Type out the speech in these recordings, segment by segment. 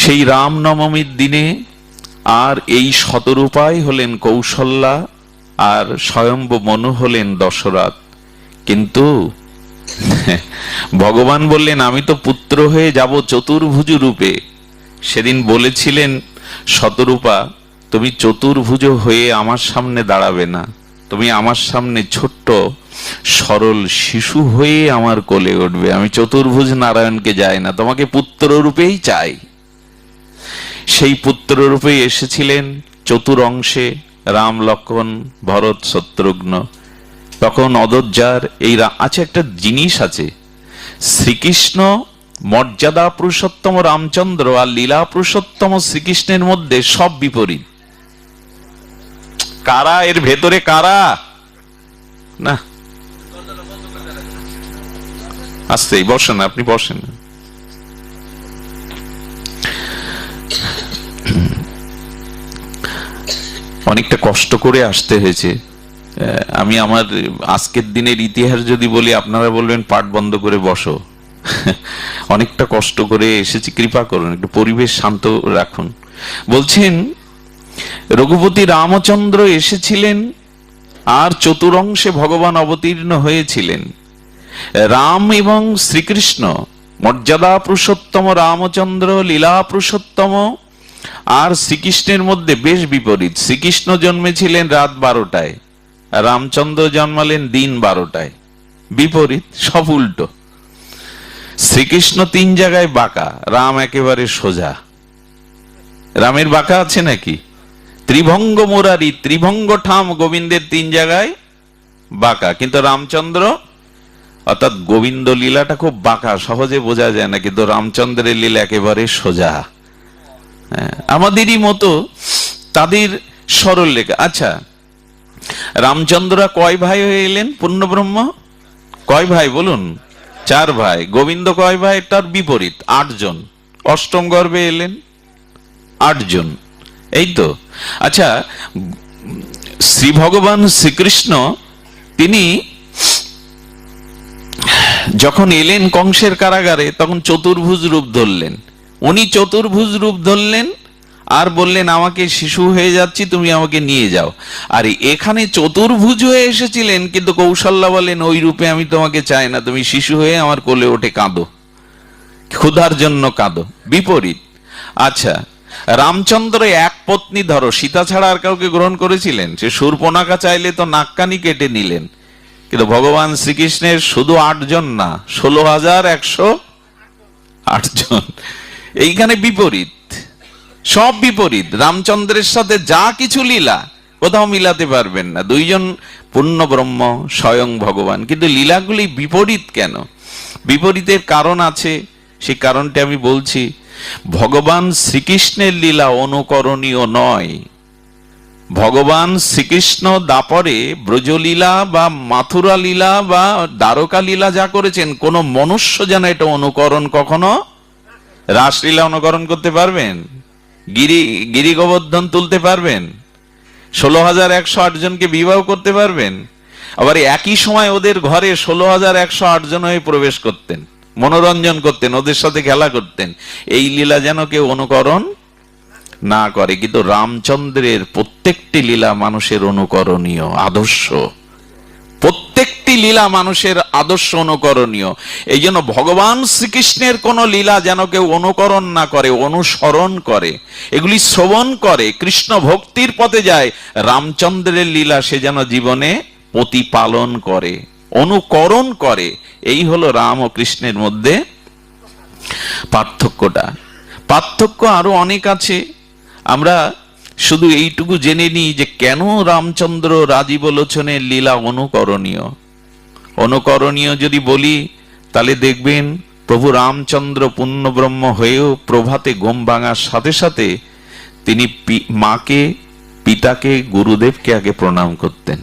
সেই রামনবমীর দিনে আর এই শতরূপাই হলেন কৌশল্যা, আর স্বয়ম্ভু মনু হলেন দশরথ। কিন্তু ভগবান বললেন আমি তো পুত্র হয়ে যাব চতুর্ভুজ রূপে। সেদিন বলেছিলেন শতরূপা, তুমি চতুর্ভুজ হয়ে আমার সামনে দাঁড়াবে না, তুমি আমার সামনে ছোট্ট সরল শিশু হয়ে আমার কোলে উঠবে। আমি চতুর্ভুজ নারায়ণকে যাই না, তোমাকে পুত্র রূপেই চাই। সেই পুত্র রূপেই এসেছিলেন চতুর অংশে রাম, লক্ষ্মণ, ভরত, শত্রুঘ্ন। তখন অযোধ্যার এই আছে একটা জিনিস আছে, শ্রীকৃষ্ণ মর্যাদা পুরুষোত্তম রামচন্দ্র আর লীলা পুরুষোত্তম শ্রীকৃষ্ণের মধ্যে সব বিপরীত। কারা এর ভেতরে, কারা? না আসতেই বসেন, আপনি বসেন। অনেকটা কষ্ট করে আসতে হয়েছে। আমি আমার আজকের দিনের ইতিহাস যদি বলি আপনারা বলবেন পাঠ বন্ধ করে বসো। অনেকটা কষ্ট করে এসেছি, কৃপা করুন, একটু পরিবেশ শান্ত রাখুন। বলছেন রঘুপতি রামচন্দ্র এসেছিলেন আর চতুরংশে ভগবান অবতীর্ণ হয়েছিলেন। রাম এবং শ্রীকৃষ্ণ মর্যাদা পুরুষোত্তম রামচন্দ্র লীলা পুরুষোত্তম, আর শ্রীকৃষ্ণের মধ্যে বেশ বিপরীত। শ্রীকৃষ্ণ জন্মেছিলেন রাত 12টায়, রামচন্দ্র জন্মালেন দিন 12টায়। বিপরীত, সব উল্টো। শ্রীকৃষ্ণ 3 জায়গায় বাঁকা, রাম একেবারে সোজা। রামের বাঁকা আছে নাকি? ত্রিভঙ্গ মুরারি, ত্রিভঙ্গ ঠাম, গোবিন্দের 3 জায়গায় বাঁকা। কিন্তু রামচন্দ্র অর্থাৎ গোবিন্দ লীলাটা খুব বাঁকা, সহজে বোঝা যায় না, কিন্তু রামচন্দ্রের লীলা একেবারে সোজা। আমাদেরই মতো তাদের সরল লেখা। আচ্ছা, রামচন্দ্র কয় ভাই হয়ে এলেন? পূর্ণব্রহ্ম কয় ভাই বলুন? 4 ভাই। গোবিন্দ কয় ভাই? তার বিপরীত, 8 জন। অষ্টম গর্ভে এলেন 8 জন, এই তো। আচ্ছা, শ্রী ভগবান শ্রীকৃষ্ণ তিনি যখন এলেন কংসের কারাগারে, তখন চতুর্ভুজ রূপ ধরলেন। উনি চতুর্ভুজ রূপ ধরলেন আর বললেন আমাকে শিশু হয়ে যাচ্ছি, তুমি আমাকে নিয়ে যাও। আর এখানে চতুর্ভুজ হয়ে এসেছিলেন, কিন্তু কৌশল্যা বলেন ওই রূপে আমি তোমাকে চাই না, তুমি শিশু হয়ে আমার কোলে ওঠে কাঁদো, ক্ষুধার জন্য কাঁদো। বিপরীত। আচ্ছা, রামচন্দ্র এক পত্নী ধরো, সীতা ছাড়া আর কাউকে গ্রহণ করেছিলেন? সে শূর্পণখা চাইলে তো নাককানি কেটে নিলেন। কিন্তু ভগবান শ্রীকৃষ্ণের শুধু 8 জন না, 16,108 জন। এইখানে বিপরীত, সব বিপরীত। রামচন্দ্রের সাথে যা কিছু লীলা কোথাও মিলাতে পারবেন না। 2 জন পূর্ণ ব্রহ্ম, স্বয়ং ভগবান, কিন্তু লীলাগুলি বিপরীত কেন? বিপরীতের কারণ আছে, সেই কারণটা আমি বলছি। ভগবান শ্রীকৃষ্ণের লীলা অনুকরণীয় নয়। ভগবান শ্রীকৃষ্ণ দাপরে ব্রজলীলা বা মাথুরা লীলা বা দ্বারকা লীলা যা করেছেন, কোন মনুষ্য যেন এটা অনুকরণ কখনো। রাসলীলা অনুকরণ করতে পারবেন? গিরি গোবর্ধন তুলতে পারবেন? 16,108 জনকে বিবাহ করতে পারবেন? আবার একই সময় ওদের ঘরে 16,108 জন হয়ে প্রবেশ করতেন, মনোরঞ্জন করতেন, ওদের সাথে খেলা করতেন। এই লীলা যেন কেউ অনুকরণ না করে। কিন্তু রামচন্দ্রের প্রত্যেকটি লীলা মানুষের অনুকরণীয়, আদর্শ। প্রত্যেকটি লীলা মানুষের আদর্শ, অনুকরণীয়। এই জন্য ভগবান শ্রীকৃষ্ণের কোন লীলা যেন কেউ অনুকরণ না করে, অনুসরণ করে, এগুলি শ্রবণ করে, কৃষ্ণ ভক্তির পথে যায়। রামচন্দ্রের লীলা সে যেন জীবনে প্রতিপালন করে, অনুকরণ করে। এই হলো রাম ও কৃষ্ণের মধ্যে পার্থক্যটা। পার্থক্য আরো অনেক আছে। আমরা শুধু এইটুকু জেনে নিই যে কেন রামচন্দ্র রাজীব লোচনের লীলা অনুকরণীয়। অনুকরণীয় যদি বলি, তাহলে দেখবেন প্রভু রামচন্দ্র পূর্ণব্রহ্ম হয়েও প্রভাতে ঘুম ভাঙার সাথে সাথে তিনি মাকে, পিতাকে, গুরুদেবকে আগে প্রণাম করতেন।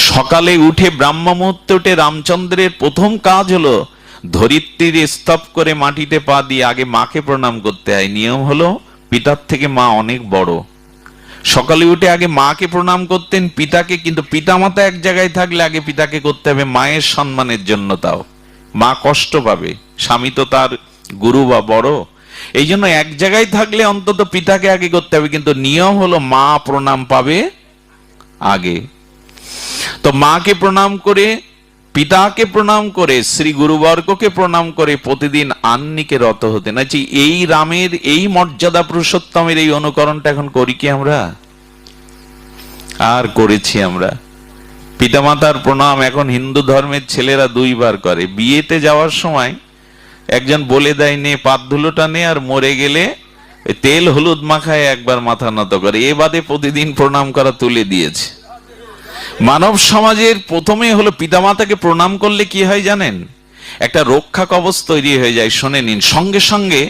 সকালে উঠে ব্রাহ্ম মুহূর্তে উঠে রামচন্দ্রের প্রথম কাজ হলো ধরিত্রীর স্তব করে মাটিতে পা দিয়ে আগে মাকে প্রণাম করতে হয়। নিয়ম হলো পিতার থেকে মা অনেক বড়। সকালে উঠে আগে মাকে প্রণাম করতেন, পিতাকে। কিন্তু পিতামাতা এক জায়গায় থাকলে আগে পিতাকে করতে হবে, মায়ের সম্মানের জন্য। তাও মা কষ্ট পাবে, স্বামী তো তার গুরু বা বড়। এই জন্য এক জায়গায় থাকলে অন্তত পিতাকে আগে করতে হবে, কিন্তু নিয়ম হলো মা প্রণাম পাবে আগে। তো মাকে প্রণাম করে, পিতাকে প্রণাম করে, শ্রী গুরুবর্গকে প্রণাম করে প্রতিদিন আন্নিকে রত হতে না। এই রামের এই মর্যাদা পুরুষোত্তমের এই অনুকরণটা এখন করি কি আমরা? আর করেছি আমরা? পিতামাতার প্রণাম এখন হিন্দু ধর্মের ছেলেরা 2 বার করে। বিয়েতে যাওয়ার সময় একজন বলে দেয় নে পাত ধুলোটা নে, আর মরে গেলে তেল হলুদ মাখায় একবার মাথা নত করে। এ বাদে প্রতিদিন প্রণাম করা তুলে দিয়েছে। মানব সমাজের প্রথমে হলো পিতামাতাকে প্রণাম করলে কি হয় জানেন? একটা রক্ষা কবচ তৈরি হয়ে যায়। শুনে নিন, সঙ্গে সঙ্গে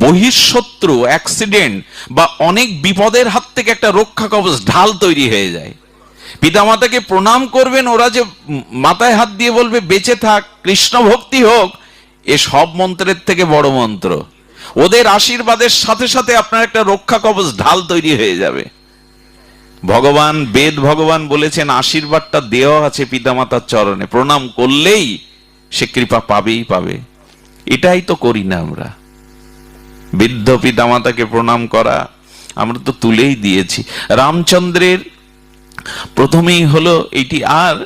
বহিঃশত্রু, অ্যাক্সিডেন্ট বা অনেক বিপদের হাত থেকে একটা রক্ষা কবচ, ঢাল তৈরি হয়ে যায়। পিতামাতাকে প্রণাম করবেন, ওরা যে মাথায় হাত দিয়ে বলবে বেঁচে থাক, কৃষ্ণ ভক্তি হোক, এ সব মন্ত্রের থেকে বড় মন্ত্র। ওদের আশীর্বাদের সাথে সাথে আপনার একটা রক্ষা কবচ, ঢাল তৈরি হয়ে যাবে। ভগবান, বেদ ভগবান বলেছেন আশীর্বাদটা দেওয়া আছে পিতামাতার চরণে, প্রণাম করলেই সে কৃপা পাবেই পাবে। এটাই তো করি না আমরা। বৃদ্ধ পিতামাতাকে প্রণাম করা আমরা তো তুলেই দিয়েছি। রামচন্দ্রের প্রথমেই হলো এটি। আর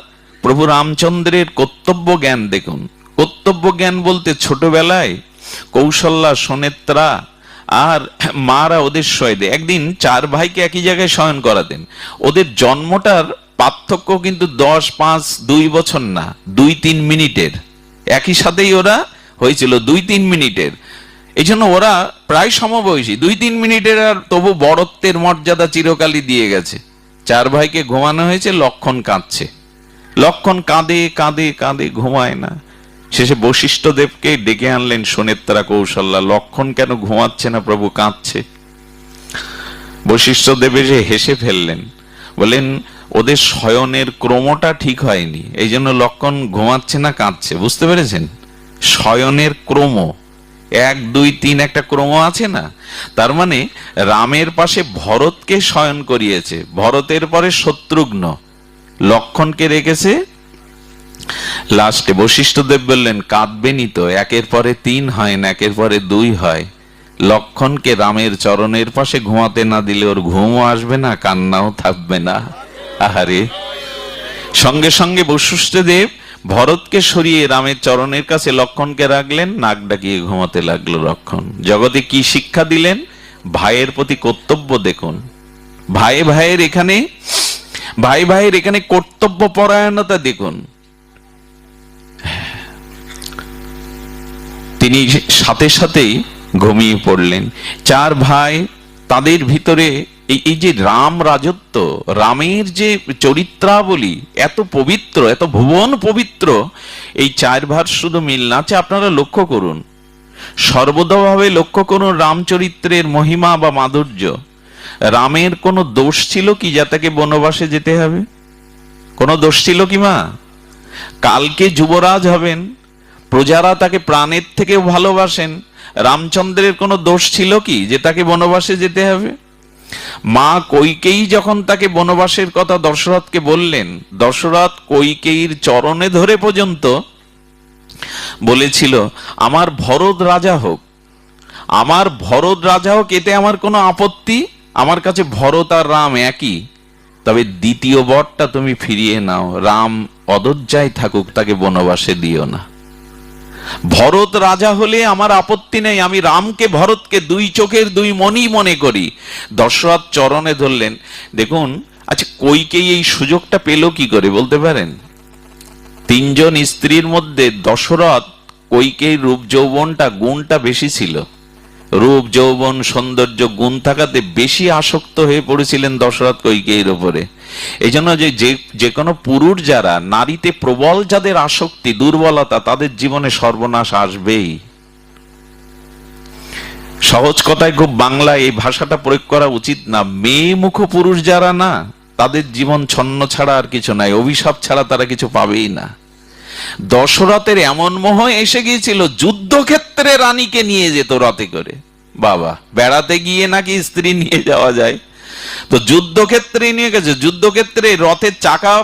প্রভু রামচন্দ্রের কর্তব্য জ্ঞান দেখুন। কর্তব্য জ্ঞান বলতে ছোটবেলায় কৌশল্যা, সুনেত্রা আর মারা ওদের শয় দেয়। একদিন 4 ভাইকে একই জায়গায় শয়ন করাতেন। ওদের জন্মটার পার্থক্য কিন্তু 10, 5, 2 বছর না, 2-3 মিনিটের। একই সাথেই ওরা হয়েছিল 2-3 মিনিটের। এই জন্য ওরা প্রায় সমবয়সী, 2-3 মিনিটের, আর তবু বড়ত্বের মর্যাদা চিরকালই দিয়ে গেছে। 4 ভাইকে ঘুমানো হয়েছে, লক্ষণ কাঁদছে। লক্ষণ কাঁদে কাঁদে কাঁদে, ঘুমায় না। শেষে বশিষ্ঠ দেবকে ডেকে আনলেন সুনেত্রা, কৌশল্যা। লক্ষণ কেন ঘুমাচ্ছে না প্রভু, কাঁদছে? বশিষ্ঠ দেব এসে হেসে ফেললেন, বলেন ওদের শয়নের ক্রমটা ঠিক হয়নি, এই জন্য লক্ষণ ঘুমাচ্ছে না, কাঁদছে। বুঝতে পেরেছেন? শয়নের ক্রম 1, 2, 3 একটা ক্রম আছে না? তার মানে রামের পাশে ভরতকে শয়ন করিয়েছে, ভরতের পরে শত্রুঘ্ন, লক্ষণকে রেখেছে লাস্টে। বশিষ্ঠদেব বললেন কাঁদবেনই তো, 1-এর পরে 3 হয় না, 1-এর পরে 2 হয়। লক্ষণকে রামের চরণের পাশে ঘুমাতে না দিলে ওর ঘুমও আসবে না, কান্নাও থাকবে না। আহারে! সঙ্গে সঙ্গে বশিষ্ঠদেব ভরতকে সরিয়ে রামের চরণের কাছে লক্ষণকে রাখলেন, নাক ডাকিয়ে ঘুমাতে লাগলো লক্ষণ। জগতে কি শিক্ষা দিলেন? ভাইয়ের প্রতি কর্তব্য দেখুন। ভাই ভাইয়ের এখানে কর্তব্য পরায়ণতা দেখুন। তিনি সাথে সাথেই ঘুমিয়ে পড়লেন। 4 ভাই, তাদের ভিতরে এই যে রাম রাজত্ব, রামের যে চরিত্রাবলী এত পবিত্র, এত ভুবন পবিত্র, এই 4 ভার শুধু মিল না। আপনারা লক্ষ্য করুন, সর্বদাভাবে লক্ষ্য করুন রামচরিত্রের মহিমা বা মাধুর্য। রামের কোনো দোষ ছিল কি যা তাকে বনবাসে যেতে হবে? কোনো দোষ ছিল কি মা? কালকে যুবরাজ হবেন, প্রজারা তাকে প্রাণের থেকেও ভালোবাসেন। রামচন্দ্রের কোনো দোষ ছিল কি যে তাকে বনবাসে যেতে হবে? মা কইকেয়ী যখন তাকে বনবাসের কথা দশরথকে বললেন, দশরথ কইকেয়ীর চরণে ধরে পর্যন্ত বলেছিল আমার ভরত রাজা হোক, আমার ভরত রাজা হোক, এতে আমার কোনো আপত্তি, আমার কাছে ভরত আর রাম একই। তবে দ্বিতীয় বরটা তুমি ফিরিয়ে নাও, রাম অযোধ্যায় থাকুক, তাকে বনবাসে দিও না। ভরত রাজা হলে আমার আপত্তি নেই, আমি রামকে ভরতকে 2 চোখের 2 মণি মনে করি। দশরথ চরণে ধরলেন। দেখুন, আচ্ছা কইকেয়ী এই সুযোগটা পেল কি করে বলতে পারেন? 3 জন স্ত্রীর মধ্যে দশরথ কইকেয়ীর রূপ যৌবনটা, গুণটা বেশি ছিল। রূপ যৌবন সৌন্দর্য গুণ থাকাতে বেশি আসক্ত হয়ে পড়েছিলেন দশরথ কইকেয়ীর উপরে। এই জন্য যে কোনো পুরুষ যারা নারীতে প্রবল, যাদের আসক্তি, দুর্বলতা, তাদের জীবনে সর্বনাশ আসবেই। সহজ কথায় খুব বাংলায় এই ভাষাটা প্রয়োগ করা উচিত না। মেয়ে মুখ পুরুষ যারা না, তাদের জীবন ছন্ন ছাড়া আর কিছু নাই, অভিশাপ ছাড়া তারা কিছু পাবেই না। দশরথের এমন মোহ এসে গিয়েছিল, যুদ্ধক্ষেত্রে রানীকে নিয়ে যেত রথে করে। বাবা, বেড়াতে গিয়ে নাকি স্ত্রী নিয়ে যাওয়া যায়, তো যুদ্ধক্ষেত্রে নিয়ে গেছে। যুদ্ধক্ষেত্রে রথের চাকা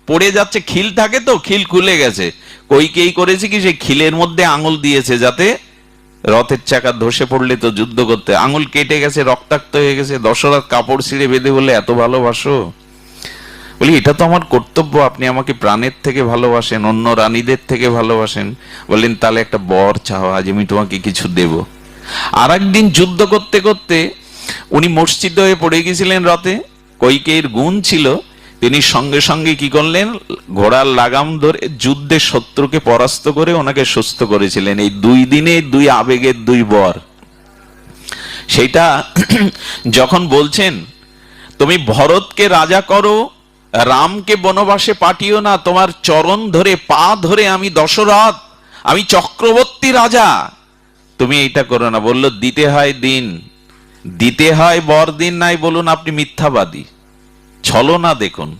পড়ে যাচ্ছে, খিল থাকে তো, খিল খুলে গেছে। কইকেয়ী করেছে কি, সেই খিলের মধ্যে আঙুল দিয়েছে যাতে রথের চাকা ধসে পড়লে তো যুদ্ধ করতে, আঙুল কেটে গেছে, রক্তাক্ত হয়ে গেছে, দশরথ কাপড় ছিঁড়ে বেঁধে বলে এত ভালোবাসো? বলি এটা তো আমার কর্তব্য, আপনি আমাকে প্রাণের থেকে ভালোবাসেন, অন্য রানীদের থেকে ভালোবাসেন। বললেন তাহলে একটা বর চাও, আজ আমি তোমাকে কিছু দেব। আর একদিন যুদ্ধ করতে করতে উনি মূর্ছিত হয়ে পড়ে গেছিলেন রথে, কইকেয়ীর গুণ ছিল, তিনি সঙ্গে সঙ্গে কি করলেন, ঘোড়ার লাগাম ধরে যুদ্ধে শত্রুকে পরাস্ত করে ওনাকে সুস্থ করেছিলেন। এই 2 দিনে 2 আবেগের 2 বর। সেটা যখন বলছেন তুমি ভরতকে রাজা করো, রামকে বনবাসে পাঠিও না, তোমার চরণ ধরে পা ধরে আমি দশরথ, আমি চক্রবর্তী রাজা, তুমি এইটা করো না। বলল দিতে হয় দিন, দিতে হয় বর দিন, নাই বলুন আপনি মিথ্যাবাদী। ছলনা দেখুন,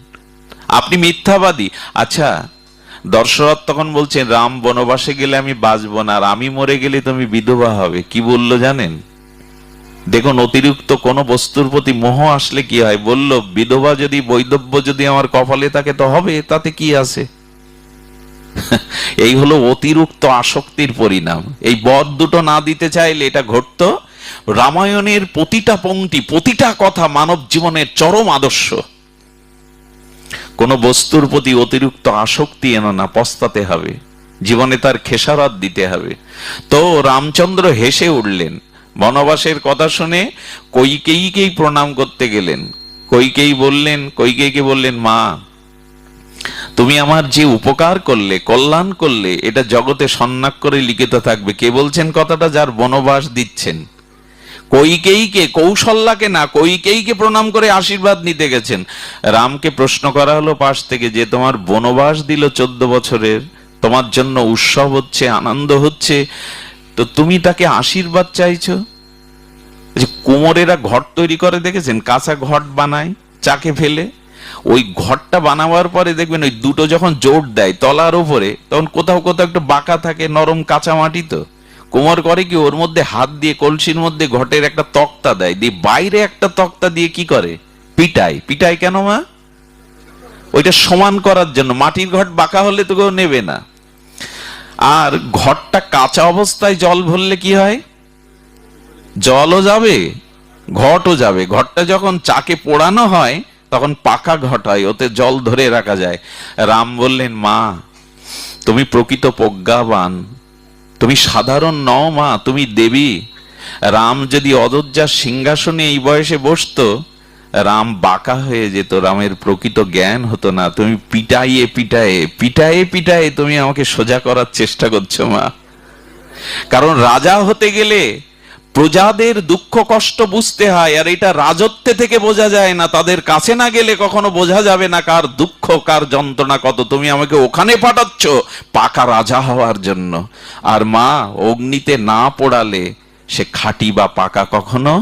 আপনি মিথ্যাবাদী। আচ্ছা, দশরথ তখন বলছেন রাম বনবাসে গেলে আমি বাঁচবো না, আর আমি মরে গেলে তুমি বিধবা হবে। কি বললো জানেন? দেখুন অতিরিক্ত কোন বস্তুর প্রতি মোহ আসলে কি হয়। বলল বিধবা যদি, বৈধব্য যদি আমার কপালে থাকে তো হবে, তাতে কি আছে? এই হলো অতিরিক্ত আসক্তির পরিণাম। এই বর দুটো না দিতে চাইলে এটা ঘটতো। রামায়ণের প্রতিটা পংক্তি, প্রতিটা কথা মানব জীবনের চরম আদর্শ। কোন বস্তুর প্রতি অতিরিক্ত আসক্তি এনো না, পস্তাতে হবে, জীবনে তার খেসারত দিতে হবে। তো রামচন্দ্র হেসে উঠলেন, বনবাসের কথা শুনে কইকেয়ীকেই প্রণাম করতে গেলেন। কইকেয়ীকে বললেন মা, তুমি আমার যে উপকার করলে, কল্যাণ করলে, এটা জগতে সন্ন্যাক্ষরে লিখিত থাকবে। কে বলছেন কথাটা? যার বনবাস দিচ্ছেন। কইকেয়ীকে, কৌশল্যাকে না, কইকেয়ীকে প্রণাম করে আশীর্বাদ নিতে গেছেন। রামকে প্রশ্ন করা হলো পাশ থেকে যে তোমার বনবাস দিল 14 বছরের, তোমার জন্য উৎসব হচ্ছে, আনন্দ হচ্ছে, তো তুমি তাকে আশীর্বাদ চাইছো? কুমোরেরা ঘট তৈরি করে দেখেছেন, কাঁচা ঘট বানায় চাকে ফেলে। ওই ঘরটা বানাবার পরে দেখবেন ওই দুটো যখন জোর দেয় তলার উপরে, তখন কোথাও কোথাও একটু বাঁকা থাকে, নরম কাঁচা মাটি। তো কুমোর করে কি, ওর মধ্যে হাত দিয়ে কলসির মধ্যে ঘটের একটা তক্তা দেয়, দিয়ে বাইরে একটা তক্তা দিয়ে কি করে, পিটায়। কেন মা? ওইটা সমান করার জন্য। মাটির ঘট বাঁকা হলে তো কেউ নেবে না। আর ঘরটা কাঁচা অবস্থায় জল ভরলে কি হয়? জলও যাবে, ঘটও যাবে। ঘরটা যখন চাকে পোড়ানো হয় তখন পাকা ঘট হয়, ওতে জল ধরে রাখা যায়। রাম বললেন মা, তুমি প্রকৃত প্রজ্ঞাবান, তুমি সাধারণ নও মা, তুমি দেবী। রাম যদি অযোধ্যার সিংহাসনে এই বয়সে বসতো, রাম বাঁকা হয়ে যেত, রামের প্রকৃত জ্ঞান হতো না। তুমি পিটায়ে তুমি আমাকে সোজা করার চেষ্টা করছো মা। কারণ রাজা হতে গেলে প্রজাদের দুঃখ কষ্ট বুঝতে হয়, আর এটা রাজত্বে থেকে বোঝা যায় না। তাদের কাছে না গেলে কখনো বোঝা যাবে না কার দুঃখ, কার যন্ত্রণা কত। তুমি আমাকে ওখানে পাঠাচ্ছ পাকা রাজা হওয়ার জন্য। আর মা, অগ্নিতে না পোড়ালে সে খাঁটি বা পাকা কখনো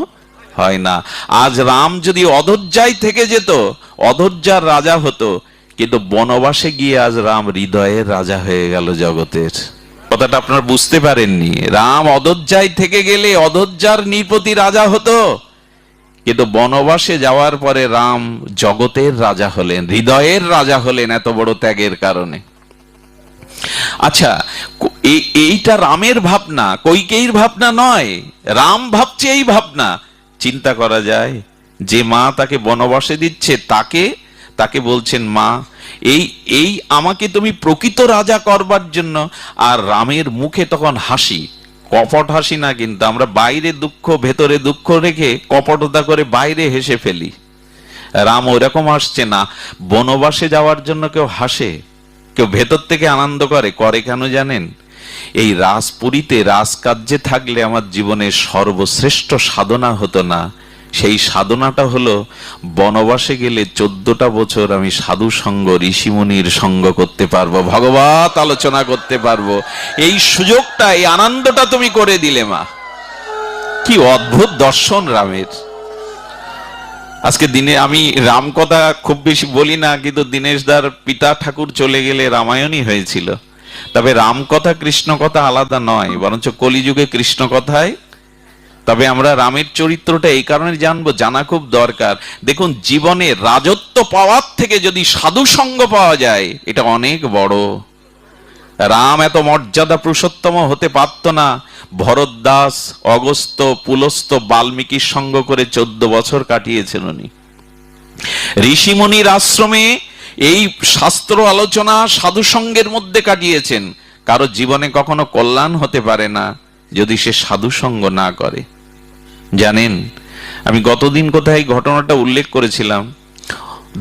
হয় না। আজ রাম যদি অযোধ্যায় থেকে যেত, অযোধ্যার রাজা হতো, কিন্তু বনবাসে গিয়ে আজ রাম হৃদয়ের রাজা হয়ে গেল জগতের। কথাটা আপনারা বুঝতে পারেননি। রাম অযোধ্যায় থেকে গেলে অযোধ্যার নৃপতি রাজা হতো, কিন্তু বনবাসে যাওয়ার পরে রাম জগতের রাজা হলেন, হৃদয়ের রাজা হলেন, এত বড় ত্যাগের কারণে। আচ্ছা, এইটা রামের ভাবনা, কইকেয়ীর ভাবনা নয়। রাম ভাবছে এই ভাবনা। চিন্তা করা যায়, যে মা তাকে বনবাসে দিচ্ছে, তাকে বলছেন মা, এই আমাকে তুমি প্রকৃত রাজা করবার জন্য। আর রামের মুখে তখন হাসি, কপট হাসি না, কিন্তু আমরা বাইরে দুঃখ ভেতরে দুঃখ রেখে কপটতা করে বাইরে হেসে ফেলি। রাম ওরকম হাসছে না। বনবাসে যাওয়ার জন্য কেউ হাসে, কেউ ভেতর থেকে আনন্দ করে কেন জানেন? এই রাজপুরীতে রাজকার্যে থাকলে আমার জীবনের সর্বশ্রেষ্ঠ সাধনা হতো না। সেই সাধনাটা হলো বনবাসে গেলে 14টা বছর আমি সাধু সঙ্গ, ঋষিমুনির সঙ্গ করতে পারবো, ভগবত আলোচনা করতে পারবো। এই সুযোগটা, এই আনন্দটা তুমি করে দিলে মা। কি অদ্ভুত দর্শন রামের। আজকে দিনে আমি রাম কথা খুব বেশি বলি না, কিন্তু দীনেশ দার পিতা ঠাকুর চলে গেলে রামায়ণই হয়েছিল। তবে রাম কথা কৃষ্ণ কথা আলাদা নয়, বরঞ্চ কলিযুগে কৃষ্ণ কথায়। তবে আমরা রামের চরিত্রটা এই কারণে জানবো, জানা খুব দরকার। দেখুন, জীবনে রাজত্ব পাওয়ার থেকে যদি সাধু সঙ্গ পাওয়া যায়, এটা অনেক বড়। রাম এত মর্যাদা পুরুষোত্তম হতে পারত না ভরদ্বাস, অগস্ত্য, পুলস্ত্য, বাল্মীকির সঙ্গ করে 14 বছর কাটিয়েছেন উনি। ঋষিমুনির আশ্রমে এই শাস্ত্র আলোচনা সাধু সঙ্গের মধ্যে কাটিয়েছেন। কারো জীবনে কখনো কল্যাণ হতে পারে না যদি সে সাধু সঙ্গ না করে। জানেন, আমি গতদিন কোথায় ঘটনাটা উল্লেখ করেছিলাম,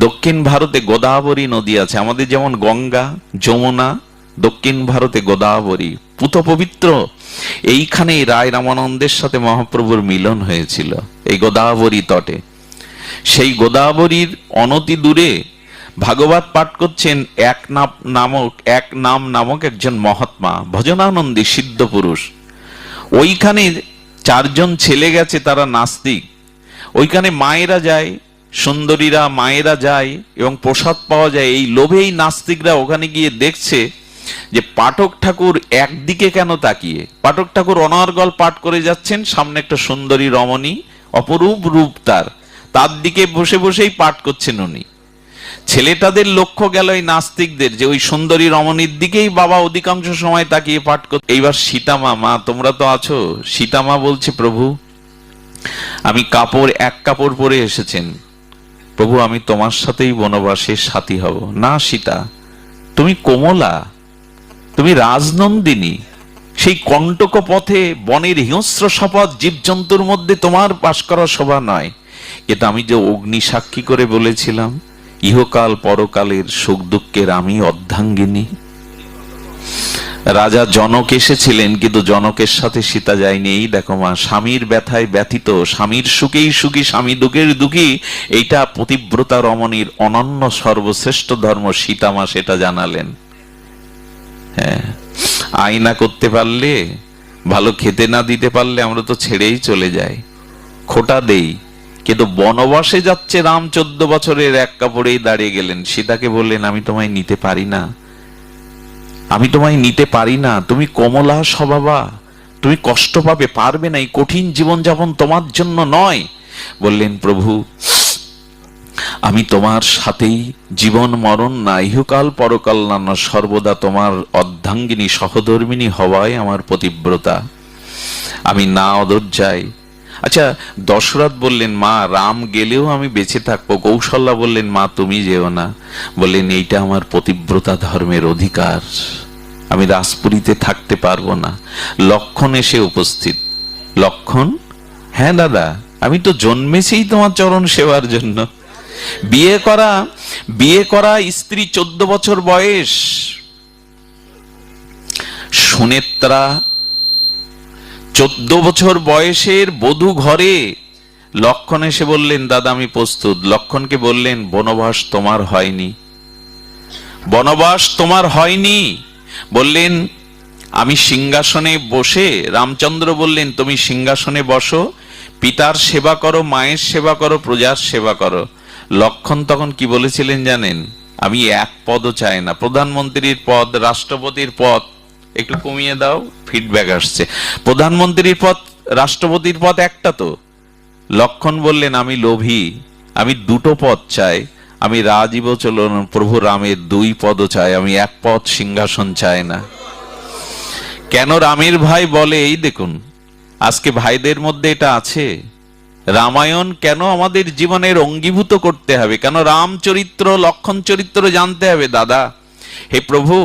দক্ষিণ ভারতে গোদাবরী নদী আছে। আমাদের যেমন গঙ্গা, যমুনা, দক্ষিণ ভারতে গোদাবরী, পুত পবিত্র। এইখানেই রায় রামানন্দের সাথে মহাপ্রভুর মিলন হয়েছিল, এই গোদাবরী তটে। সেই গোদাবরীর অনতি দূরে ভাগবত পাঠ করছেন এক নাম নামক একজন মহাত্মা, ভজনানন্দী সিদ্ধ পুরুষ। ওইখানে 4 জন ছেলে গেছে, তারা নাস্তিক। ওইখানে মায়েরা যায়, সুন্দরীরা মায়েরা যায় এবং প্রসাদ পাওয়া যায়। এই লোভেই নাস্তিকরা ওখানে গিয়ে দেখছে যে পাঠক ঠাকুর একদিকে কেন তাকিয়ে। পাঠক ঠাকুর অনর্গল পাঠ করে যাচ্ছেন, সামনে একটা সুন্দরী রমণী, অপরূপ রূপ তার দিকে বসে বসেই পাঠ করছেন উনি। ছেলেটাদের লক্ষ্য গেল এই নাস্তিকদের যে ওই সুন্দরী রমণীর দিকেই বাবা অধিকাংশ সময় তাকিয়ে পাঠ করছে। এইবার সীতামা, মা তোমরা তো আছো, সীতামা বলছে, প্রভু আমি এক কাপড় পরে এসেছেন, প্রভু আমি তোমার সাথেই বনবাসের সাথী হব। না সীতা, তুমি কোমলা, তুমি রাজনন্দিনী, সেই কণ্টক পথে বনের হিংস্র শপথ জীবজন্তুর মধ্যে তোমার বাস করা শোভা নয়। কিন্তু আমি যে অগ্নি সাক্ষী করে বলেছিলাম ইহকাল পরকালের সুখ দুঃখের আমি অর্ধাঙ্গিনী। রাজা জনক এসেছিলেন, কিন্তু জনকের সাথে সীতা যায়নি। এই দেখো মা, স্বামীর ব্যথায় ব্যথিত, স্বামীর সুখেই সুখী, স্বামী দুঃখের দুঃখী, এইটা পতিব্রতা রমণীর অনন্য সর্বশ্রেষ্ঠ ধর্ম। সীতামা সেটা জানালেন। হ্যাঁ, আয়না করতে পারলে, ভালো খেতে না দিতে পারলে আমরা তো ছেড়েই চলে যাই, খোটা দেই। কিন্তু বনবাসে যাচ্ছে রাম, 14 বছরের এক কাপড়েই দাঁড়িয়ে গেলেন। সীতাকে বললেন আমি তোমায় নিতে পারি না, আমি তোমায় নিতে পারি না, তুমি কমলা স্বভাবা, তুমি কষ্ট পাবে, পারবে না, এই কঠিন জীবনযাপন তোমার জন্য নয়। বললেন প্রভু আমি তোমার সাথেই জীবন মরণ না, ইহকাল পরকাল না, সর্বদা তোমার অর্ধাঙ্গিনী সহধর্মিনী হওয়াই আমার পতিব্রতা, আমি না অধৈর্যাই। আচ্ছা, দশরথ বললেন মা রাম গেলেও আমি বেঁচে থাকবো। কৌশল্যা বললেন মা তুমি যেও না। বললেন এইটা আমার পতিব্রতা ধর্মের অধিকার, আমি রাজপুরীতে থাকতে পারবো না। লক্ষণ এসে উপস্থিত। লক্ষণ, হ্যাঁ দাদা, আমি তো জন্মেছেই তোমার চরণ সেবার জন্য। বিয়ে করা স্ত্রী 14 বছর বয়স। সুনেত্রা 14 বছর বয়সের বধূ ঘরে। লক্ষণ এসে বললেন দাদা আমি প্রস্তুত। লক্ষণকে বললেন বনবাস তোমার হয়নি, বনবাস তোমার হয়নি। বললেন আমি সিংহাসনে বসে, রামচন্দ্র বললেন তুমি সিংহাসনে বসো, পিতার সেবা করো, মায়ের সেবা করো, প্রজার সেবা করো। লক্ষণ তখন কি বলেছিলেন জানেন? আমি এক পদও চাই না, প্রধানমন্ত্রীর পদ, রাষ্ট্রপতির পদ, একটু কমিয়ে দাও, ফিডব্যাক আসছে। প্রধানমন্ত্রীর পদ, রাষ্ট্রপতির পদ একটা তো। লক্ষণ বললেন আমি লোভী, আমি 2টো পদ চাই, আমি রাজীব চলন প্রভু রামের 2 পদও চাই, আমি এক পদ সিংহাসন চাই না। কেন রামের ভাই বলে, এই দেখুন আজকে ভাইদের মধ্যে এটা আছে। রামায়ণ কেন আমাদের জীবনের অঙ্গীভূত করতে হবে, কেন রাম চরিত্র লক্ষণ চরিত্র জানতে হবে? দাদা হে প্রভু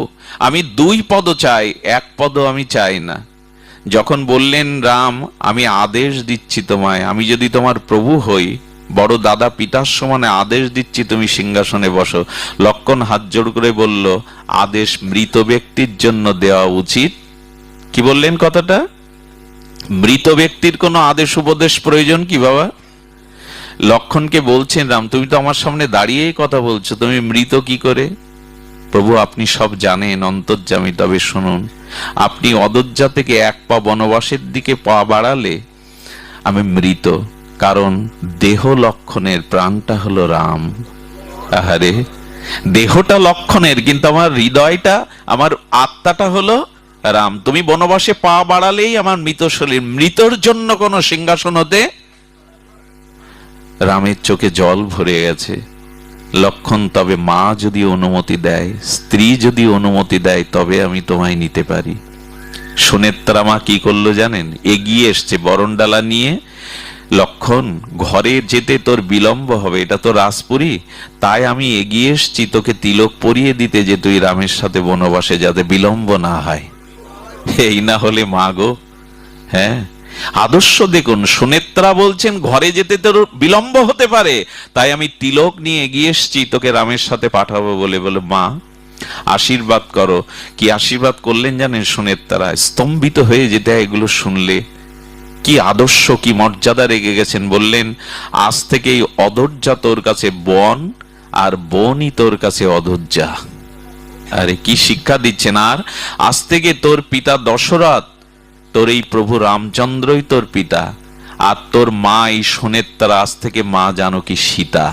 আমি 2 পদও চাই, এক পদও আমি চাই না। যখন বললেন রাম আমি আদেশ দিচ্ছি তোমায়, আমি যদি তোমার প্রভু হই, বড় দাদা পিতার সমানে আদেশ দিচ্ছি তুমি সিংহাসনে বসো। লক্ষণ হাত জোড় করে বলল আদেশ মৃত ব্যক্তির জন্য দেওয়া উচিত। কি বললেন কথাটা? মৃত ব্যক্তির কোনো আদেশ উপদেশ প্রয়োজন কি বাবা? লক্ষণকে বলছেন রাম তুমি তো আমার সামনে দাঁড়িয়েই কথা বলছো, তুমি মৃত কি করে? প্রভু আপনি সব জানেন অন্তর্যামী, তবে শুনুন, আপনি অযোধ্যা থেকে 1 পা বনবাসের দিকে পা বাড়ালে আমি মৃত, কারণ দেহ লক্ষণের, প্রাণটা হলো রাম। আহারে, দেহটা লক্ষণের কিন্তু আমার হৃদয়টা, আমার আত্মাটা হলো রাম। তুমি বনবাসে পা বাড়ালেই আমার মৃত শরীর, মৃতর জন্য কোন সিংহাসন হতে। রামের চোখে জল ভরে গেছে। লক্ষণ, তবে মা যদি অনুমতি দেয়, স্ত্রী যদি অনুমতি দেয়, তবে আমি তোমায় নিতে পারি। সুনেত্রা মা কি করলো জানেন? এগিয়ে এসছে বরণডালা নিয়ে। লক্ষণ, ঘরে যেতে তোর বিলম্ব হবে, এটা তো রাজপুরী, তাই আমি এগিয়ে এসছি তোকে তিলক পরিয়ে দিতে, যে তুই রামের সাথে বনবাসে যাতে বিলম্ব না হয়। এই না হলে মা গো, হ্যাঁ, আদর্শ দেখুন। সুনেত্রা বলছেন ঘরে যেতে তোর বিলম্ব হতে পারে, তাই আমি তিলক নিয়ে এগিয়ে এসছি তোকে রামের সাথে পাঠাবো বলে। বলে মা আশীর্বাদ করো। কি আশীর্বাদ করলেন জানেন সুনেত্রা? স্তম্ভিত হয়ে যেতে এগুলো শুনলে। কি আদর্শ, কি মর্যাদা রেখে গেছেন। বললেন আজ থেকে এই অধৈর্যা তোর কাছে বন, আর বনই তোর কাছে অধৈর্যা। আরে কি শিক্ষা দিচ্ছেন! আর আজ থেকে তোর পিতা দশরথ, তোর এই প্রভু রামচন্দ্রই তোর পিতা, আর তোর মা এই সুনেত্রা আজ থেকে মা জানকী সীতা।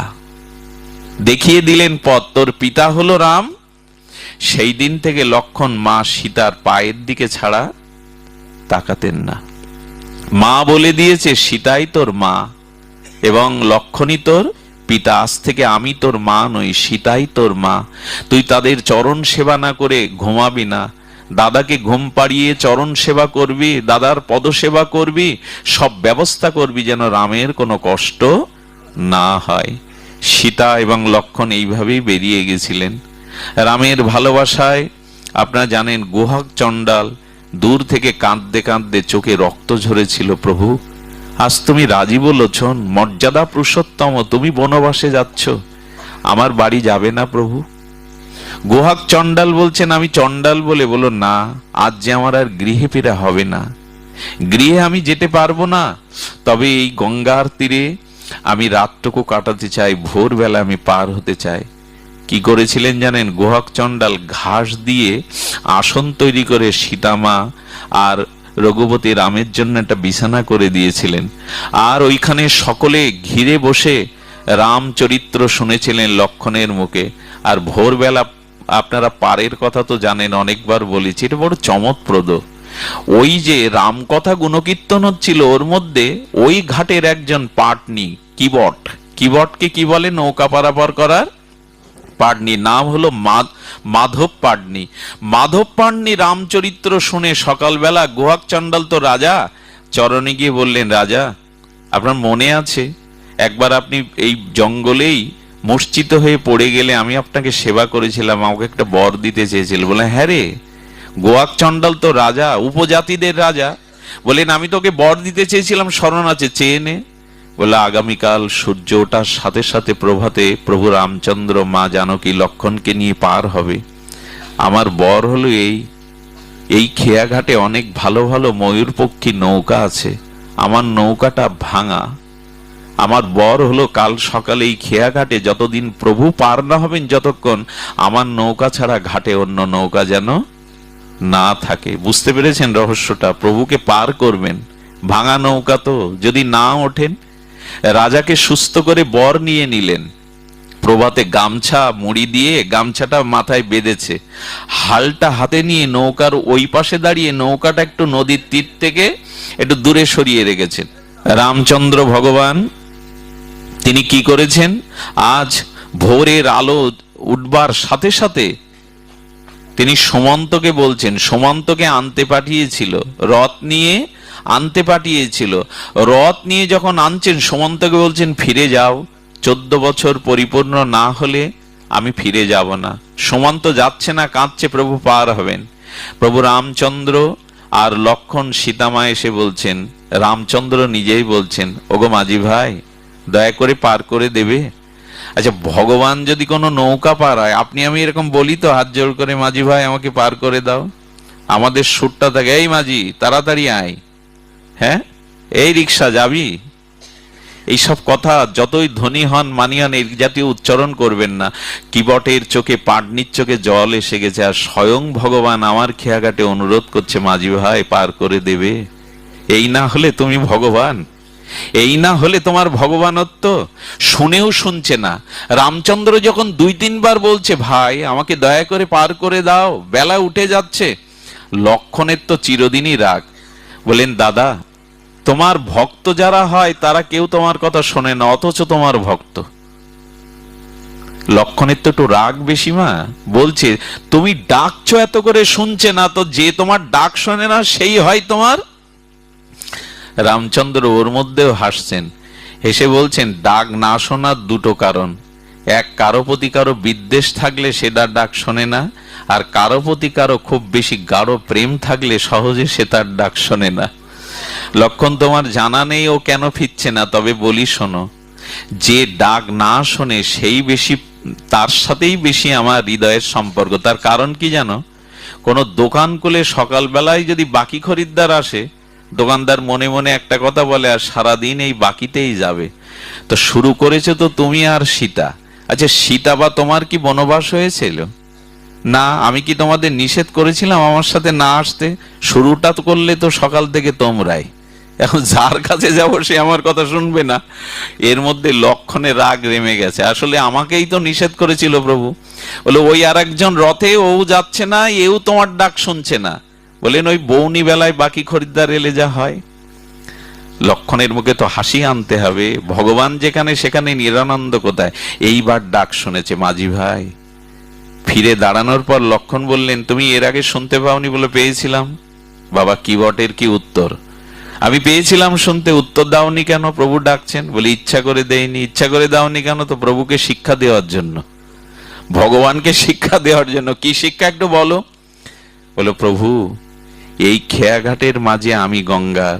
দেখিয়ে দিলেন পথ। তোর পিতা হলো রাম। সেই দিন থেকে লক্ষণ মা সীতার পায়ের দিকে ছাড়া তাকাতেন না। মা বলে দিয়েছে সীতাই তোর মা এবং লক্ষণই তোর পিতা। আজ থেকে আমি তোর মা নই, সীতাই তোর মা। তুই তাদের চরণ সেবা না করে ঘুমাবি না। দাদাকে ঘুম পাড়িয়ে চরণ সেবা করবি, দাদার পদ সেবা করবি, সব ব্যবস্থা করবি যেন রামের কোনো কষ্ট না হয়। সীতা এবং লক্ষণ এইভাবেই বেরিয়ে গেছিলেন রামের ভালোবাসায়। আপনারা জানেন গুহক চণ্ডাল দূর থেকে কাঁদতে কাঁদতে চোখে রক্ত ঝরেছিল। প্রভু, আজ তুমি রাজি বলেছন, মর্যাদা পুরুষোত্তম, তুমি বনবাসে যাচ্ছ, আমার বাড়ি যাবে না প্রভু? গুহক চণ্ডাল বলছেন আমি চণ্ডাল বলে। বলো না, আজ যে আমার আর গৃহে ফেরা হবে না, গৃহে আমি যেতে পারবো না, তবে এই গঙ্গার তীরে আমি রাতটুকু কাটাতে চাই, ভোরবেলা আমি পার হতে চাই। কি করেছিলেন জানেন? গুহক চণ্ডাল ঘাস দিয়ে আসন তৈরি করে সীতামা আর রঘুপতি রামের জন্য একটা বিছানা করে দিয়েছিলেন, আর ওইখানে সকলে ঘিরে বসে রামচরিত্র শুনেছিলেন লক্ষণের মুখে। আর ভোরবেলা আপনারা পারের কথা তো জানেন, অনেকবার বলেছি, এটা বড় চমৎপ্রদ। ওই যে রামকথা গুণকীর্তন হচ্ছিল, ওর মধ্যে ওই ঘাটের একজন পাটনি, কিবট, কিবটকে কি বলে? নৌকা পারাপার করার পাটনি, নাম হলো মাধব পাটনি। মাধব পাটনি রামচরিত্র শুনে সকালবেলা গুহক চণ্ডাল তো রাজা চরণে গিয়ে বললেন, রাজা আপনার মনে আছে একবার আপনি এই জঙ্গলেই মূর্ছিত হয়ে পড়ে গেলে আমি আপনাকে সেবা করেছিলাম, আমাকে একটা বর দিতে চেয়েছিল? বলে হ্যাঁ রে, গুহক চণ্ডাল তো রাজা, উপজাতিদের রাজা। বলেন আমি তোকে বর দিতে চেয়েছিলাম, স্মরণ আছে, চেয়ে নে। বলে আগামীকাল সূর্য ওঠার সাথে সাথে প্রভাতে প্রভু রামচন্দ্র মা জানকী লক্ষণকে নিয়ে পার হবে। আমার বর হলো এই খেয়াঘাটে অনেক ভালো ভালো ময়ূরপক্ষী নৌকা আছে, আমার নৌকাটা ভাঙা। আমার বর হলো কাল সকালে এই খেয়াঘাটে যতদিন প্রভু পার না হবেন, যতক্ষণ আমার নৌকা ছাড়া ঘাটে অন্য নৌকা যেন না থাকে। বুঝতে পেরেছেন রহস্যটা? প্রভুকে পার করবেন, ভাঙা নৌকা তো, যদি না ওঠেন। রাজাকে সুস্থ করে বর নিয়ে নিলেন। প্রভাতে গামছা মুড়ি দিয়ে গামছাটা মাথায় বেঁধেছে, হালটা হাতে নিয়ে নৌকার ওই পাশে দাঁড়িয়ে নৌকাটা একটু নদীর তীর থেকে একটু দূরে সরিয়ে রেখেছেন। রামচন্দ্র ভগবান তিনি কি করেছেন? আজ ভোরের আলো উঠবার সাথে সাথে তিনি সুমন্তকে বলছেন, সুমন্তকে আনতে পাঠিয়েছিল, রথ নিয়ে আনতে পাঠিয়েছিল। রথ নিয়ে যখন আনছেন, সুমন্তকে বলছেন ফিরে যাও, 14 বছর পরিপূর্ণ না হলে আমি ফিরে যাব না। সুমন্ত যাচ্ছে না, কাঁদছে, প্রভু পার হবেন। প্রভু রামচন্দ্র আর লক্ষণ সীতামা এসে বলছেন, রামচন্দ্র নিজেই বলছেন, ওগো মাঝি ভাই, দয়া করে পার করে দেবে? আচ্ছা, ভগবান যদি কোনো নৌকা পার হয়, আপনি আমি এরকম বলি তো হাত জোড় করে, মাঝি ভাই আমাকে পার করে দাও। আমাদের সুরটা থাকে, এই মাঝি তাড়াতাড়ি আয়, হ্যাঁ এই রিক্সা যাবি। এইসব কথা যতই ধনী হন মানি হন, এই জাতীয় উচ্চারণ করবেন না। কিবটের চোখে, পাটনির চোখে জল এসে গেছে, আর স্বয়ং ভগবান আমার খেয়াঘাটে অনুরোধ করছে, মাঝি ভাই পার করে দেবে। এই না হলে তুমি ভগবান, এই না হলে তোমার ভগবানত্ব। শুনেও শুনছে না। রামচন্দ্র যখন 2-3 বার বলছে, ভাই আমাকে দয়া করে পার করে দাও, বেলা উঠে যাচ্ছে, লক্ষণের তো চিরদিনই রাগ। বলেন, দাদা তোমার ভক্ত যারা হয় তারা কেউ তোমার কথা শোনে না, অথচ তোমার ভক্ত। লক্ষণের তো একটু রাগ বেশি মা, বলছে তুমি ডাকছো এত করে শুনছে না, তো যে তোমার ডাক শোনে না সেই হয় তোমার। রামচন্দ্র ওর মধ্যেও হাসছেন, হেসে বলছেন ডাক না শোনার দুটো কারণ, এক কারো প্রতি কারো বিদ্বেষ থাকলে সে তার ডাক শোনে না, আর কারো প্রতি কারো খুব বেশি গাঢ় প্রেম থাকলে সহজে সে তার ডাক শোনে না। লক্ষণ তোমার জানা নেই ও কেন ফিরছে না, তবে বলি শোনো, যে ডাক না শোনে সেই বেশি, তার সাথেই বেশি আমার হৃদয়ের সম্পর্ক। তার কারণ কি জানো? কোনো দোকান খুলে সকালবেলায় যদি বাকি খরিদ্দার আসে, দোকানদার মনে মনে একটা কথা বলে আর সারাদিন এই বাকিতেই যাবে। তো শুরু করেছে তো তুমি আর সীতা। আচ্ছা সীতা বা তোমার কি বনবাস হয়েছিল? না। আমি কি তোমাদের নিষেধ করেছিলাম আমার সাথে না আসতে? শুরুটা তো করলে তো সকাল থেকে তোমরাই। এখন যার কাছে যাব সে আমার কথা শুনবে না। এর মধ্যে লক্ষণে রাগ রেমে গেছে, আসলে আমাকেই তো নিষেধ করেছিল প্রভু। বলে ওই আর একজন রথে, ও যাচ্ছে না, এও তোমার ডাক শুনছে না। বলেন ওই বৌনি বেলায় বাকি খরিদ্দার এলে যা হয়। লক্ষণের মুখে তো হাসি আনতে হবে, ভগবান যেখানে সেখানে নিরানন্দ কোথায়। এইবার ডাক শুনেছে মাঝি ভাই। ফিরে দাঁড়ানোর পর লক্ষণ বললেন তুমি এর আগে শুনতে পাওনি? বলে পেয়েছিলাম। বাবা কি বটের কি উত্তর? আমি পেয়েছিলাম শুনতে, উত্তর দাওনি কেন? প্রভু ডাকছেন। বলে ইচ্ছা করে দেয়নি। ইচ্ছা করে দাওনি কেন? তো প্রভুকে শিক্ষা দেওয়ার জন্য, ভগবানকে শিক্ষা দেওয়ার জন্য। কি শিক্ষা একটু বলো? বলো প্রভু এই খেয়াঘাটের মাঝে আমি গঙ্গার।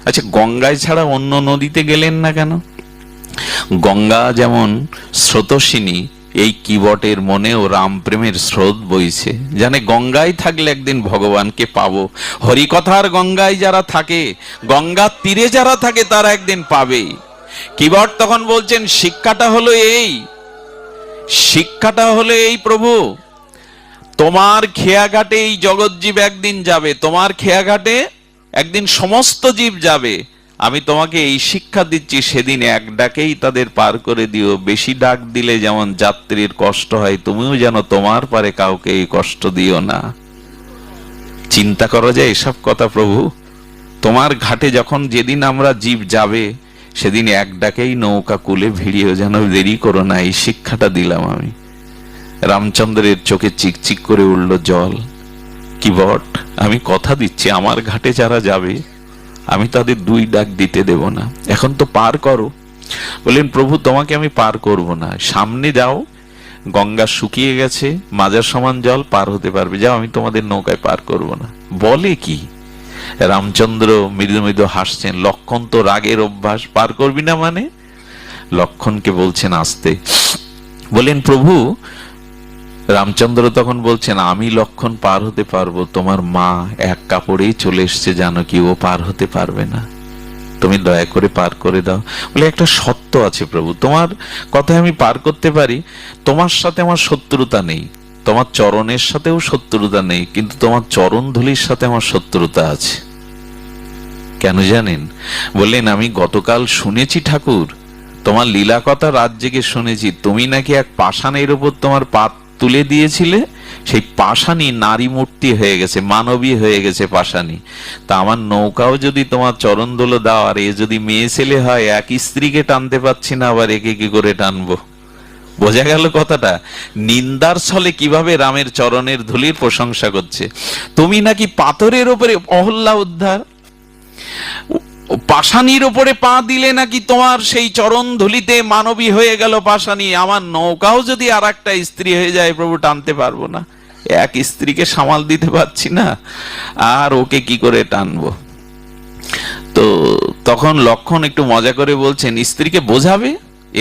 আচ্ছা গঙ্গায় ছাড়া অন্য নদীতে গেলেন না কেন? গঙ্গা যেমন স্রোতস্বিনী, এই কিবটের মনেও রাম প্রেমের স্রোত বইছে। জানে গঙ্গায় থাকলে একদিন ভগবানকে পাবো। হরিকথার গঙ্গায় যারা থাকে, গঙ্গার তীরে যারা থাকে, তারা একদিন পাবে। কিবট তখন বলছেন শিক্ষাটা হলো এই, শিক্ষাটা হলো এই প্রভু, তোমার খেয়াঘাটে এই জগৎ জীব একদিন যাবে, তোমার খেয়াঘাটে একদিন সমস্ত জীব যাবে। আমি তোমাকে এই শিক্ষা দিচ্ছি, সেদিন এক ডাকেই তাদের পার করে দিও। বেশি ডাক দিলে যেমন যাত্রীর কষ্ট হয়, তুমিও যেন তোমার পারে কাউকে এই কষ্ট দিও না। চিন্তা করা যায় এসব কথা প্রভু? তোমার ঘাটে যখন যেদিন আমরা জীব যাবে, সেদিন এক ডাকেই নৌকা কুলে ভিড়িও, যেন দেরি করো না। এই শিক্ষাটা দিলাম আমি। রামচন্দ্রের চোখে চিকচিক করে উঠল জল। কি বট, আমি কথা দিচ্ছি আমার ঘাটে যারা যাবে আমি তাদের দুই ডাক দিতে দেব না। এখন তো পার করো। বললেন প্রভু তোমাকে আমি পার করব না, সামনে যাও, গঙ্গা শুকিয়ে গেছে, মাজার সমান জল, পার হতে পারবে, যাও, আমি তোমাদের নৌকায় পার করব না। বলে কি? রামচন্দ্র মৃদু মৃদু হাসছেন। লক্ষণ তো রাগের অভ্যাস, পার করবি না মানে? লক্ষণকে বলছেন আসতে। বলেন প্রভু, রামচন্দ্র তখন বলছেন আমি লক্ষণ পার হতে পারবো, তোমার মা এক কাপড়েই চলে এসছে, জানো কি, ও পার হতে পারবে না, তুমি দয়া করে পার করে দাও। বলে একটা সত্য আছে প্রভু, তোমার কথায় আমি পার করতে পারি। তোমার সাথে আমার শত্রুতা নেই, তোমার চরণের সাথেও শত্রুতা নেই, কিন্তু তোমার চরণ ধুলির সাথে আমার শত্রুতা আছে। কেন জানেন? বললেন আমি গতকাল শুনেছি ঠাকুর, তোমার লীলা কথা রাত জেগে শুনেছি, তুমি নাকি এক পাষাণের উপর তোমার পা তুলে দিয়েছিলে, সেই পাষাণী নারী মূর্তি হয়ে গেছে, মানবী হয়ে গেছে পাষাণী। তা আমার নৌকাও যদি তোমার চরণ ধুলো দাও, আর এ যদি মেয়ে ছেলে হয়, এক স্ত্রীকে টানতে পারছি না, আবার একে কি করে টানবো? বোঝা গেল কথাটা? নিন্দার ছলে কিভাবে রামের চরণের ধুলির প্রশংসা করছে। তুমি নাকি পাথরের উপরে অহল্যা উদ্ধার, পাষাণীর উপরে পা দিলে নাকি তোমার সেই চরণ ধুলিতে মানবী হয়ে গেল পাষাণী। আমার নৌকাও যদি আর একটা স্ত্রী হয়ে যায় প্রভু, টানতে পারবো না, এক স্ত্রীকে সামাল দিতে পারছি না, আর ওকে কি করে টানবো? তো তখন লক্ষণ একটু মজা করে বলছেন স্ত্রীকে বোঝাবে,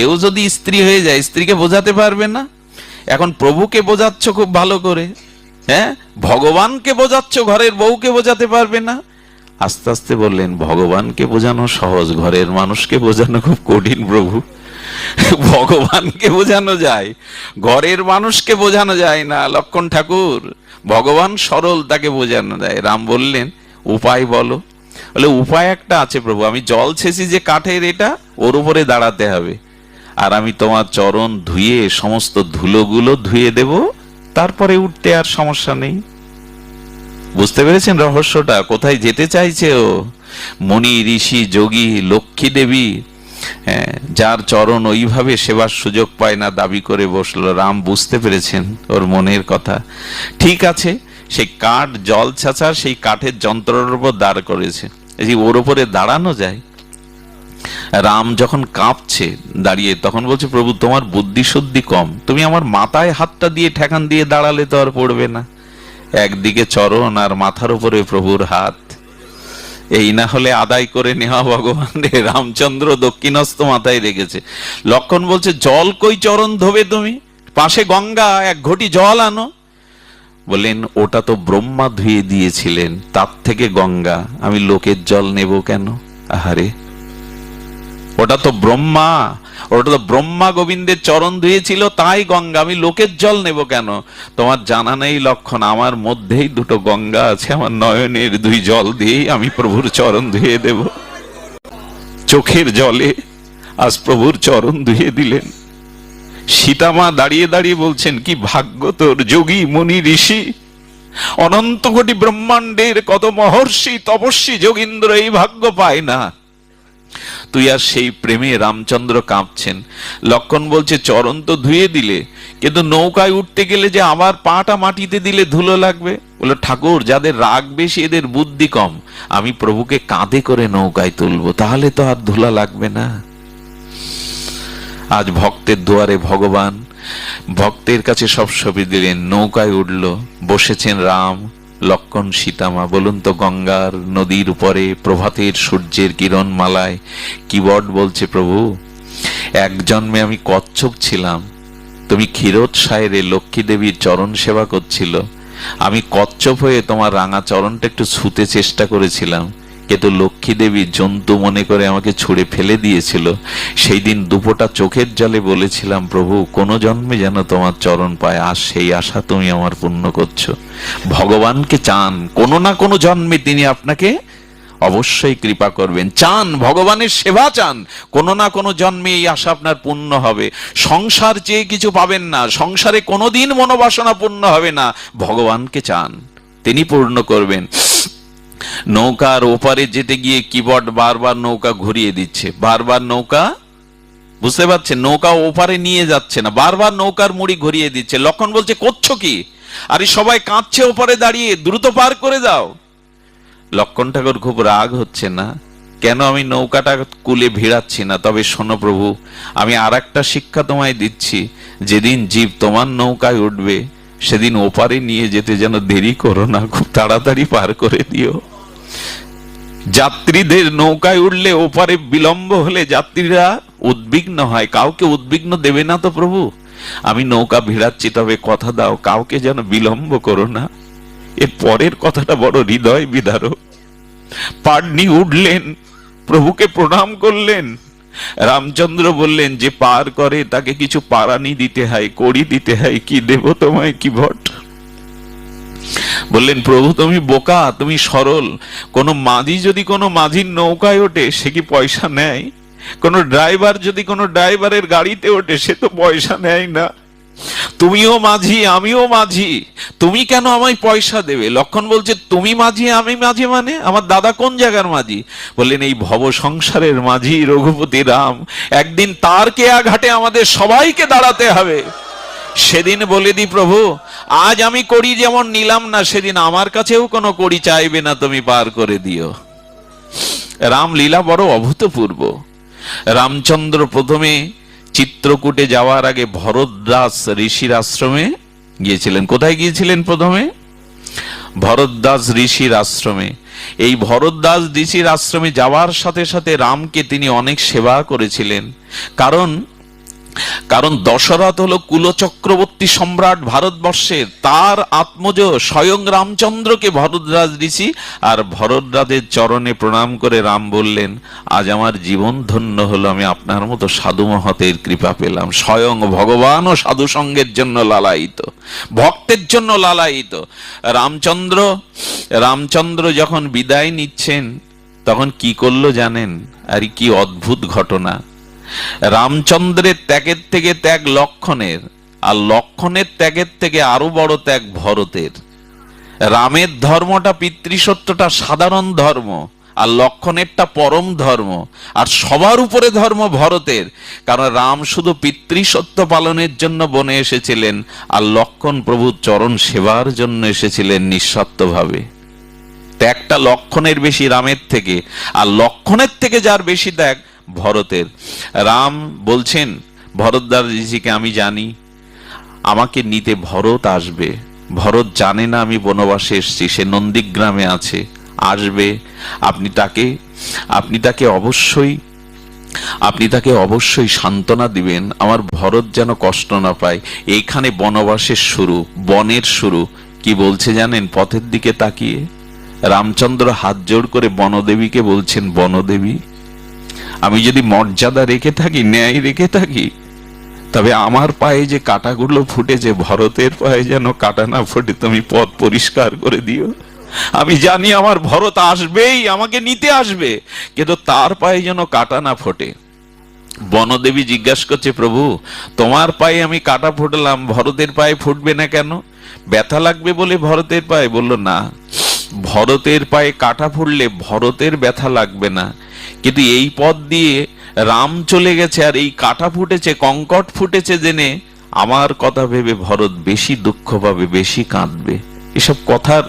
এও যদি স্ত্রী হয়ে যায় স্ত্রীকে বোঝাতে পারবে না। এখন প্রভুকে বোঝাচ্ছ খুব ভালো করে, হ্যাঁ, ভগবানকে বোঝাচ্ছ, ঘরের বউকে বোঝাতে পারবে না। আস্তে আস্তে বললেন ভগবানকে বোঝানো সহজ, ঘরের মানুষকে বোঝানো খুব কঠিন প্রভু। ভগবানকে বোঝানো যায়, ঘরের মানুষকে বোঝানো যায় না লক্ষণ ঠাকুর। ভগবান সরল, তাকে বোঝানো যায়। রাম বললেন উপায় বলো। বলে উপায় একটা আছে প্রভু, আমি জল ছেঁচি যে কাঠের, এটা ওর উপরে দাঁড়াতে হবে, আর আমি তোমার চরণ ধুয়ে সমস্ত ধুলোগুলো ধুয়ে দেব, তারপরে উঠতে আর সমস্যা নেই। বুঝতে পেরেছেন রহস্যটা? কোথায় যেতে চাইছে ও? মুনি ঋষি যোগী লক্ষ্মী দেবী যার চরণ ওইভাবে সেবার সুযোগ পায় না দাবি করে বসলো। রাম বুঝতে পেরেছেন ওর মনের কথা। ঠিক আছে, সেই কাঠ জল ছাঁচার সেই কাঠের যন্ত্রের উপর দাঁড় করেছে, এই যে ওর উপরে দাঁড়ানো যায়। রাম যখন কাঁপছে দাঁড়িয়ে, তখন বলছে, প্রভু তোমার বুদ্ধি শুদ্ধি কম, তুমি আমার মাথায় হাতটা দিয়ে ঠেকান দিয়ে দাঁড়ালে তো আর পড়বে না। একদিকে চরণ আর মাথার উপরে প্রভুর হাত, এই না হলে আদায় করে নেওয়া ভগবান রে। রামচন্দ্র দক্ষিণস্থ মাথায় রেখেছে। লক্ষণ বলছে, জল কই চরণ ধোবে তুমি, পাশে গঙ্গা, এক ঘটি জল আনো। বললেন, ওটা তো ব্রহ্মা ধুয়ে দিয়েছিলেন, তার থেকে গঙ্গা, আমি লোকের জল নেব কেন? আহারে, ওটা তো ব্রহ্মা গোবিন্দের চরণ ধুয়েছিল, তাই গঙ্গা, আমি লোকের জল নেব কেন? তোমার জানা নেই লক্ষণ, আমার মধ্যেই দুটো গঙ্গা আছে, আমার নয়নের দুই জল দিয়েই আমি প্রভুর চরণ ধুয়ে দেব। চোখের জলে আজ প্রভুর চরণ ধুয়ে দিলেন। সীতামা দাঁড়িয়ে দাঁড়িয়ে বলছেন, কি ভাগ্য তোর যোগী মুনি ঋষি, অনন্ত কোটি ব্রহ্মাণ্ডের কত মহর্ষি তপস্বী যোগীন্দ্র এই ভাগ্য পায় না। তুই আর সেই প্রেমে রামচন্দ্র কাঁপছেন। লক্ষণ বলছে, চরণ তো ধুয়ে দিলে, কিন্তু নৌকায় উঠতে গেলে যে আবার পাটা মাটিতে দিলে ধুলো লাগবে। বললো, ঠাকুর যাদের রাগ বেশি এদের বুদ্ধি কম, আমি প্রভুকে কাঁধে করে নৌকায় তুলবো, তাহলে তো আর ধুলা লাগবে না। আজ ভক্তের দুয়ারে ভগবান, ভক্তের কাছে সব ছবি দিলেন। নৌকায় উঠল, বসেছেন রাম, লক্ষণ, সীতামা। বলুন তো, গঙ্গার নদীর উপরে প্রভাতের সূর্যের কিরণ মালায় কিবট বলছে, প্রভু এক জন্মে আমি কচ্ছপ ছিলাম, তুমি ক্ষীরোৎসাহের লক্ষ্মী দেবীর চরণ সেবা করছিল, আমি কচ্ছপ হয়ে তোমার রাঙা চরণটা একটু ছুঁতে চেষ্টা করেছিলাম, কিন্তু লক্ষ্মী দেবী জন্তু মনে করে আমাকে ছুঁড়ে ফেলে দিয়েছিল। সেই দিন দুপোটা চোখের জলে বলেছিলাম, প্রভু কোন জন্মে যেন তোমার চরণ পায়, আর সেই আশা তুমি আমার পূর্ণ করছো। ভগবানকে চান, কোনো না কোনো জন্মে তিনি আপনাকে অবশ্যই কৃপা করবেন। চান, ভগবানের সেবা চান, কোনো না কোনো জন্মে এই আশা আপনার পূর্ণ হবে। সংসার চেয়ে কিছু পাবেন না, সংসারে কোনোদিন মনোবাসনা পূর্ণ হবে না। ভগবানকে চান, তিনি পূর্ণ করবেন। নৌকার ওপারে যেতে গিয়ে কিবট বারবার নৌকা ঘুরিয়ে দিচ্ছে, বারবার নৌকা, বুঝতে পারছেন, নৌকা ওপারে নিয়ে যাচ্ছে না, বারবার নৌকার মুড়ি ঘুরিয়ে দিচ্ছে। লক্ষণ বলছে, করছো কি? আরে সবাই কাঁদছে ওপারে দাঁড়িয়ে, দ্রুত পার করে দাও। লক্ষণ ঠাকুর খুব রাগ হচ্ছে না, কেন আমি নৌকাটা কুলে ভিড়াচ্ছি না? তবে শোনো প্রভু, আমি আর একটা শিক্ষা তোমায় দিচ্ছি, যেদিন জীব তোমার নৌকায় উঠবে সেদিন ওপারে নিয়ে যেতে যেন দেরি করো না, খুব তাড়াতাড়ি পার করে দিও। যাত্রীদের নৌকায় উঠলে ওপারে বিলম্ব হলে যাত্রীরা উদ্বিগ্ন হয়, কাউকে উদ্বিগ্ন দেবে না তো প্রভু? আমি নৌকা ভিড়াচ্ছি, তবে কথা দাও কাউকে যেন বিলম্ব করো না। এর পরের কথাটা বড় হৃদয় বিদারক। পাড়নি উঠলেন, প্রভুকে প্রণাম করলেন। রামচন্দ্র বললেন, যে পার করে তাকে কিছু পারানি দিতে হয়, কড়ি দিতে হয়, কি দেব তোমায় কি ভট? বললেন, প্রভু তুমি বোকা, তুমি সরল। কোন মাঝি যদি কোনো মাঝির নৌকায় ওঠে সে কি পয়সা নেয়? কোন ড্রাইভার যদি কোনো ড্রাইভারের গাড়িতে ওঠে সে তো পয়সা নেয় না। তুমিও মাঝি, আমিও মাঝি, তুমি কেন আমায় পয়সা দেবে? লক্ষণ বলছে, তুমি মাঝি আমি মাঝি মানে? আমার দাদা কোন জায়গার মাঝি? বললেন, এই ভব সংসারের মাঝি রঘুপতি রাম, একদিন তার কেয়া ঘাটে আমাদের সবাইকে দাঁড়াতে হবে। সেদিন বলে দি প্রভু, আজ আমি করি যেমন নিলাম না, সেদিন আমার কাছেও কোনো কড়ি চাইবে না, তুমি পার করে দিও। রামলীলা বড় অভূতপূর্ব। রামচন্দ্র প্রথমে চিত্রকূটে যাওয়ার আগে ভরদ্বাজ ঋষির আশ্রমে গিয়েছিলেন। কোথায় গিয়েছিলেন? প্রথমে ভরদ্বাজ ঋষির আশ্রমে। এই ভরদ্বাজ ঋষির আশ্রমে যাওয়ার সাথে সাথে রামকে তিনি অনেক সেবা করেছিলেন। কারণ দশরথ হলো কুলচক্রবর্তী সম্রাট ভারতবর্ষের, তার আত্মজ স্বয়ং রামচন্দ্রকে ভরদ্বাজ ঋষি, আর ভরদ্বাজের চরণে প্রণাম করে রাম বললেন, আজ আমার জীবন ধন্য হলো, আমি আপনার মতো সাধু মহতের কৃপা পেলাম। স্বয়ং ভগবানও সাধু সঙ্গের জন্য লালায়িত, ভক্তের জন্য লালায়িত। রামচন্দ্র যখন বিদায় নিচ্ছেন তখন কি করলো জানেন? আর কি অদ্ভুত ঘটনা! রামচন্দ্রের ত্যাগের থেকে ত্যাগ লক্ষণের, আর লক্ষণের ত্যাগের থেকে আরো বড় ত্যাগ ভরতের। রামের ধর্মটা, পিতৃসত্যটা সাধারণ ধর্ম, আর লক্ষণেরটা পরম ধর্ম, আর সবার উপরে ধর্ম ভরতের। কারণ রাম শুধু পিতৃসত্য পালনের জন্য বনে এসেছিলেন, আর লক্ষণ প্রভুর চরণ সেবার জন্য এসেছিলেন নিঃস্বার্থভাবে। ত্যাগটা লক্ষণের বেশি রামের থেকে, আর লক্ষণের থেকে যার বেশি ত্যাগ ভরতের। রাম বলছেন ভরদ্বাজজিকে, আমি জানি আমাকে নিতে ভরত আসবে। ভরত জানে না আমি বনবাসে এসেছি, সে নন্দীগ্রামে আছে, আসবে। আপনি তাকে অবশ্যই সান্ত্বনা দিবেন, আমার ভরত যেন কষ্ট না পায়। এইখানে বনবাসের শুরু, বনের শুরু। কি বলছে জানেন? পথের দিকে তাকিয়ে রামচন্দ্র হাত জোড় করে বনদেবীকে বলছেন, বনদেবী, আমি যদি মর্যাদা রেখে থাকি, ন্যায় রেখে থাকি, তবে আমার পায়ে যে কাঁটাগুলো ফুটেছে, ভরতের পায়ে যেন কাঁটা না ফুটে, তুমি পথ পরিষ্কার করে দিও। আমি জানি আমার ভরত আসবেই, আমাকে নিতে আসবে, কিন্তু তার পায়ে যেন কাঁটা না ফোটে। বনদেবী জিজ্ঞাসা করছে, প্রভু তোমার পায়ে আমি কাঁটা ফুটলাম, ভরতের পায়ে ফুটবে না কেন? ব্যথা লাগবে বলে ভরতের পায়ে? বলল না, ভরতের পায়ে কাঁটা ফুটলে ভরতের ব্যথা লাগবে না, কিন্তু এই পথ দিয়ে রাম চলে গেছে আর এই কাঁটা ফুটেছে, কঙ্কট ফুটেছে জেনে আমার কথা ভেবে ভরত বেশি দুঃখ পাবে, বেশি কাঁদবে। এসব কথার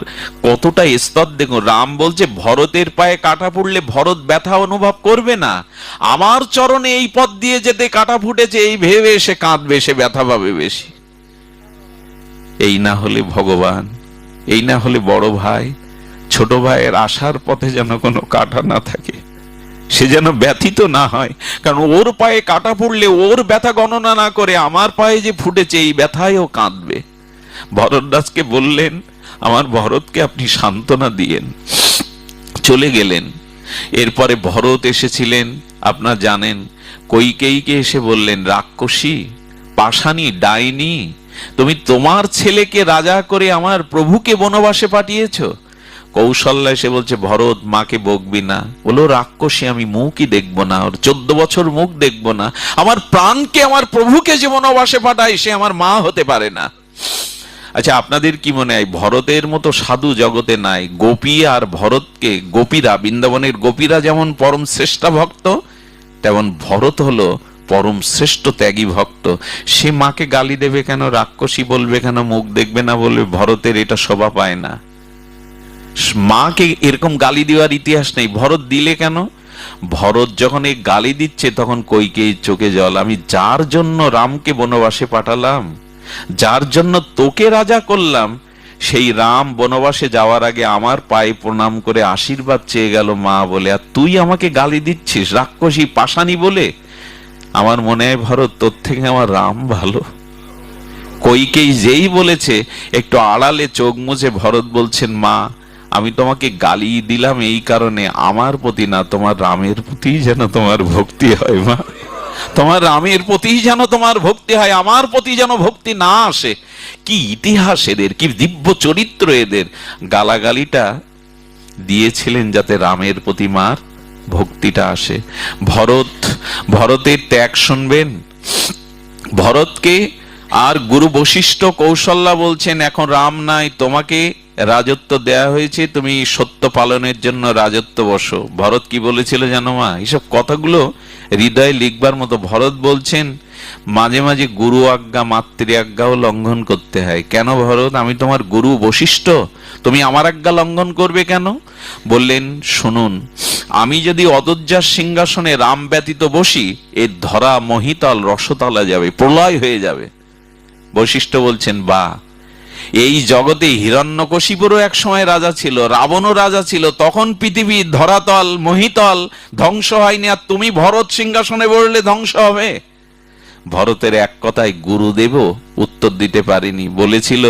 কতটা স্তর দেখুন। রাম বলছে ভরতের পায়ে কাঁটা ফুটলে ভরত ব্যথা অনুভব করবে না, আমার চরণে এই পথ দিয়ে যেতে কাঁটা ফুটেছে এই ভেবে সে কাঁদবে, সে ব্যথা পাবে বেশি। এই না হলে ভগবান, এই না হলে বড় ভাই, ছোট ভাইয়ের আসার পথে যেন কোনো কাঁটা না থাকে, সে যেন ব্যথিত না হয়। কারণ ওর পায়ে কাঁটা পড়লে ওর ব্যথা গণনা না করে আমার পায়ে যে ফুটেছে এই ব্যথায় ও কাঁদবে। ভরতদাসকে বললেন, আমার ভরতকে আপনি সান্ত্বনা দিয়েন। চলে গেলেন। এরপরে ভরত এসেছিলেন, আপনারা জানেন, কইকেয়ীকে এসে বললেন, রাক্ষসী, পাষাণী, ডাইনি, তুমি তোমার ছেলেকে রাজা করে আমার প্রভুকে বনবাসে পাঠিয়েছো। কৌশল্যা এসে বলছে, ভরত মাকে বকবি না। বলো, রাক্ষসী, আমি মুখই দেখবো না, ওর 14 বছর মুখ দেখবো না। আমার প্রাণকে, আমার প্রভুকে যে বনবাসে পাঠায় সে আমার মা হতে পারে না। আচ্ছা, আপনাদের কি মনে হয় ভরতের মতো সাধু জগতে নাই? গোপী আর ভরতকে, গোপীরা, বৃন্দাবনের গোপীরা যেমন পরম শ্রেষ্ঠ ভক্ত, তেমন ভরত হলো পরম শ্রেষ্ঠ ত্যাগী ভক্ত। সে মাকে গালি দেবে কেন, রাক্ষসী বলবে কেন, মুখ দেখবে না বলবে? ভরতের এটা শোভা পায় না। মাকে এরকম গালি দেওয়ার ইতিহাস নেই। ভরত দিলে কেন? ভরত যখন এই গালি দিচ্ছে তখন কইকেয়ীর চোখে জল। আমি যার জন্য রামকে বনবাসে পাঠালাম, যার জন্য তোকে রাজা করলাম, সেই রাম বনবাসে যাওয়ার আগে আমার পায়ে প্রণাম করে আশীর্বাদ চেয়ে গেল মা বলে, আর তুই আমাকে গালি দিচ্ছিস রাক্ষসী, পাষাণী বলে? আমার মনে হয় ভরত, তোর থেকে আমার রাম ভালো। কইকেয়ী যেই বলেছে, একটু আড়ালে চোখ মুছে ভরত বলছেন, মা, আমি তোমাকে গালি দিলাম এই কারণে আমার প্রতি না, তোমার রামের প্রতি যেন তোমার ভক্তি হয়। মা, তোমার রামের প্রতি যেন তোমার ভক্তি হয়, আমার প্রতি যেন ভক্তি না আসে। কি ইতিহাস এদের, কি দিব্য চরিত্র এদের। গালাগালিটা দিয়েছিলেন যাতে রামের প্রতি মার ভক্তিটা আসে। ভরতের ত্যাগ শুনবেন। ভরতকে আর গুরু বশিষ্ঠ, কৌশল্যা বলছেন, এখন রাম নাই, তোমাকে রাজত্ব দেয়া হয়েছে, তুমি সত্য পালনের জন্য রাজত্ব বসো। ভরত কি বলেছিল জানো মা? এইসব কথাগুলো হৃদয়ে লিখবার মতো। ভরত বলছেন, মাঝে মাঝে গুরু আজ্ঞা, মাতৃ আজ্ঞাও লঙ্ঘন করতে হয়। কেন ভরত? আমি তোমার গুরু বশিষ্ঠ, তুমি আমার আজ্ঞা লঙ্ঘন করবে কেন? বললেন, শুনুন, আমি যদি অযোধ্যার সিংহাসনে রাম ব্যতীত বসি, এর ধরা মহিতল রসতলা যাবে, প্রলয় হয়ে যাবে। বশিষ্ঠ বলছেন, বা, এই জগতে হিরণ্যকশিপুরও এক সময় রাজা ছিল, রাবণও রাজা ছিল, তখন পৃথিবী ধরাতল মহিতল ধ্বংস হয়নি, আর তুমি ভরত সিংহাসনে বসলে ধ্বংস হবে? ভরতের এক কথায় গুরুদেবও উত্তর দিতে পারেনি। বলেছিল,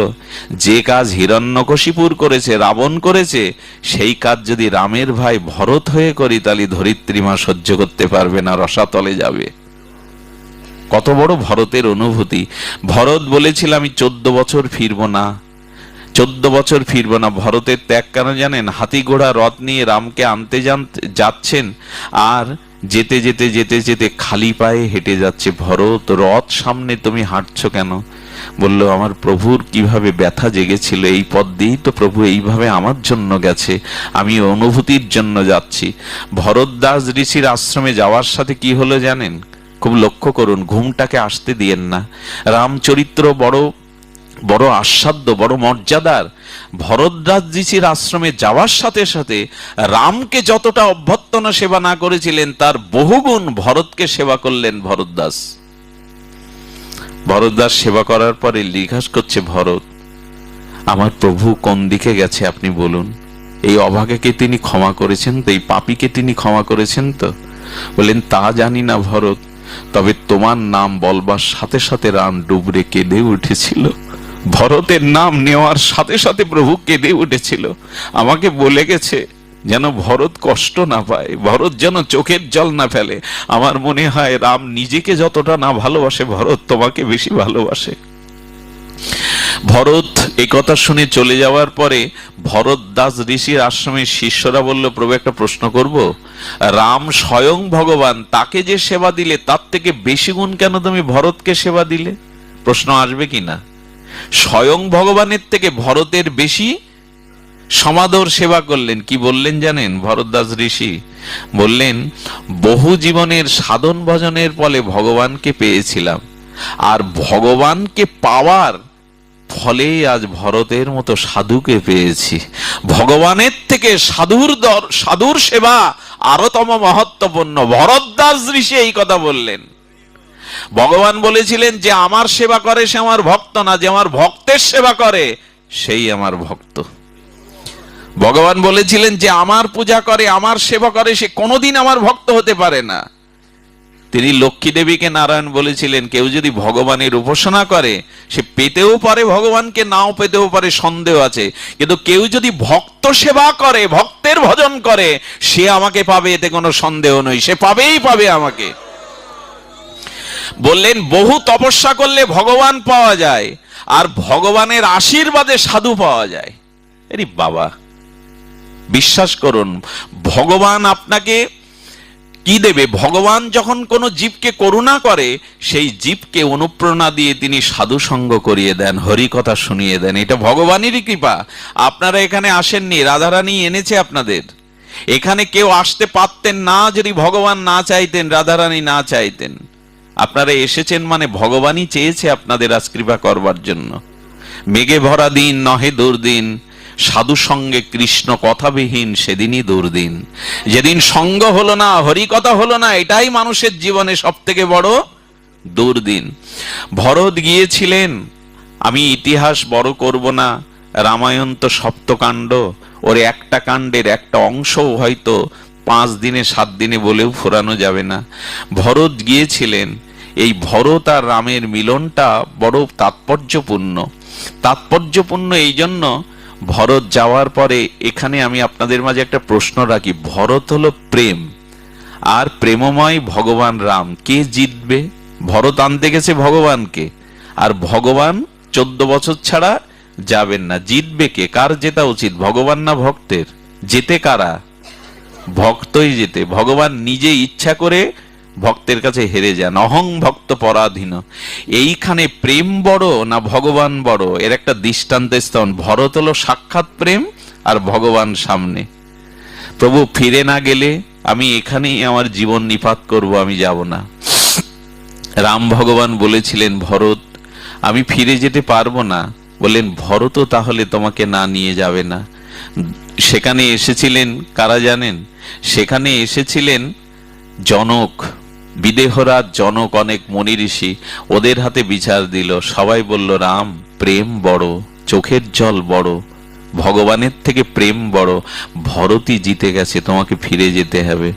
যে কাজ হিরণ্যকশিপুর করেছে, রাবণ করেছে, সেই কাজ যদি রামের ভাই ভরত হয়ে করি, তাহলে ধরিত্রী মা সহ্য করতে পারবে না, রসাতলে যাবে। কত বড় ভরতের অনুভূতি। ভরত বলেছিল, আমি 14 বছর ফিরবো না, 14 বছর ফিরবো না। ভরতের ত্যাগ কেন জানেন? হাতি ঘোড়া রথ নিয়ে রামকে আনতে যাচ্ছেন, আর যেতে যেতে যেতে যেতে খালি পায়ে হেঁটে যাচ্ছে। ভরত, রথ সামনে, তুমি হাঁটছো কেন? বলল আমার প্রভুর কিভাবে ব্যথা জেগেছিল, এই পথ দিয়েই তো প্রভু এইভাবে আমার জন্য গেছে, আমি অনুভূতির জন্য যাচ্ছি। ভরদ্বাজ ঋষির আশ্রমে যাওয়ার সাথে কি হলো জানেন? খুব লক্ষ্য করুন, ঘুমটাকে আসতে দিয়েন না। রামচরিত্র বড় বড় আস্বাদ্য, বড় মর্যাদার। ভরদ্বাজ ঋষির আশ্রমে যাওয়ার সাথে সাথে রামকে যতটা অভ্যর্থনা সেবা না করেছিলেন তার বহুগুণ ভরতকে সেবা করলেন ভরদ্বাজ। ভরদ্বাজ সেবা করার পরে জিজ্ঞাসা করছে, ভরত আমার প্রভু কোন দিকে গেছে আপনি বলুন? এই অভাগাকে তিনি ক্ষমা করেছেন তো? এই পাপীকে তিনি ক্ষমা করেছেন তো? বললেন তা জানি না ভরত, তবে তোমার নাম বলবার সাথে সাথে রাম ডুবরে কেঁদে উঠেছিল। ভরতের নাম নেওয়ার সাথে সাথে প্রভু কেঁদে উঠেছিল। আমাকে বলে গেছে যেন ভরত কষ্ট না পায়, ভরত যেন চোখের জল না ফেলে। আমার মনে হয় রাম নিজেকে যতটা না ভালোবাসে, ভরত তোমাকে বেশি ভালোবাসে। ভরত এই কথা শুনে চলে যাওয়ার পরে ভরদ্বাজ ঋষির আশ্রমের শিষ্যরা বলল, প্রভু একটা প্রশ্ন করব, রাম স্বয়ং ভগবান, তাকে যে সেবা দিলে তার থেকে বেশি গুণ কেন তুমি ভরতকে সেবা দিলে? প্রশ্ন আসবে কিনা? স্বয়ং ভগবানের থেকে ভরতের বেশি সমাদর সেবা করলেন। কি বললেন জানেন ভরদ্বাজ ঋষি? বললেন, বহু জীবনের সাধন ভজনের ফলে ভগবানকে পেয়েছিলাম, আর ভগবানকে পাওয়ার ফলে আজ ভরতের মতো সাধুকে পেয়েছি। ভগবানের থেকে সাধুর সেবা আরোতম মহত্বপূর্ণ। ভরদ্বাজ ঋষি এই কথা বললেন। ভগবান বলেছিলেন যে আমার সেবা করে সে আমার ভক্ত না, যে আমার ভক্তের সেবা করে সেই আমার ভক্ত। ভগবান বলেছিলেন যে আমার পূজা করে আমার সেবা করে সে কোনোদিন আমার ভক্ত হতে পারে না। তিনি লক্ষ্মী দেবীকে নারায়ণ বলেছিলেন, কেউ যদি ভগবানের উপাসনা করে সে পেতেও পারে ভগবানকে, নাও পেতেও পারে, সন্দেহ আছে, কিন্তু কেউ যদি ভক্ত সেবা করে, ভক্তের ভজন করে, সে আমাকে পাবে, এতে কোনো সন্দেহ নেই, সে পাবেই পাবে আমাকে। বললেন বহু তপস্যা করলে ভগবান পাওয়া যায়, আর ভগবানের আশীর্বাদে সাধু পাওয়া যায়। আরে বাবা, বিশ্বাস করুন, ভগবান আপনাকে কি দেবে? ভগবান যখন কোনো জীবকে করুণা করে, সেই জীবকে অনুপ্রেরণা দিয়ে তিনি সাধু সঙ্গ করিয়ে দেন, হরি কথা শুনিয়ে দেন। এটা ভগবানেরই কৃপা। আপনারা এখানে আসেননি, রাধারানী এনেছে আপনাদের। এখানে কেউ আসতে পারতেন না যদি ভগবান না চাইতেন, রাধারানী না চাইতেন। আপনারা এসেছেন মানে ভগবানই চেয়েছে আপনাদের আজ কৃপা করবার জন্য। মেঘে ভরা দিন নহে দুর্দিন, সাধু সঙ্গে কৃষ্ণ কথাবিহীন সেদিনই দুর্দিন। যেদিন সঙ্গ হলো না, হরি কথা হলো না, এটাই মানুষের জীবনে সব থেকে বড় দুর্দিন। ভরত গিয়েছিলেন, আমি ইতিহাস বড় করব না, রামায়ণ তো সপ্তকাণ্ড, ওর একটা কাণ্ডের একটা অংশ হয়তো 5 দিনে 7 দিনে বলেও ফোরানো যাবে না। ভরত গিয়েছিলেন, এই ভরত আর রামের মিলনটা বড় তাৎপর্যপূর্ণ। তাৎপর্যপূর্ণ এই জন্য, ভরত যাওয়ার পরে এখানে আমি আপনাদের মাঝে একটা প্রশ্ন রাখি। ভরত হলো প্রেম, আর প্রেমময় ভগবান রাম, কে জিতবে? ভরত আনতে গেছে ভগবানকে, আর ভগবান 14 বছর ছাড়া যাবেন না। জিতবে কে? কার জেতা উচিত, ভগবান না ভক্তের? জেতে কারা? ভক্তই জেতে। ভগবান নিজে ইচ্ছা করে ভক্তের কাছে হেরে যান, অহং ভক্ত পরাধীন। এইখানে প্রেম বড় না ভগবান বড়, এর একটা দৃষ্টান্ত স্থাপন। ভরত হলো সাক্ষাৎ প্রেম, আর ভগবান সামনে। প্রভু ফিরে না গেলে আমি এখানেই আমার জীবন নিপাত করব, আমি যাব না। রাম ভগবান বলেছিলেন, ভরত আমি ফিরে যেতে পারবো না। বললেন, ভরত তাহলে তোমাকে না নিয়ে যাবে না। সেখানে এসেছিলেন কারা জানেন? সেখানে এসেছিলেন জনক, বিদেহরাজ জনক, অনেক মুনি ঋষি, ওদের হাতে বিচার দিল। সবাই বলল, রাম প্রেম বড়, চোখের জল বড়, ভগবানের থেকে প্রেম বড়, ভরতই জিতে গেছে, তোমাকে ফিরে যেতে হবে।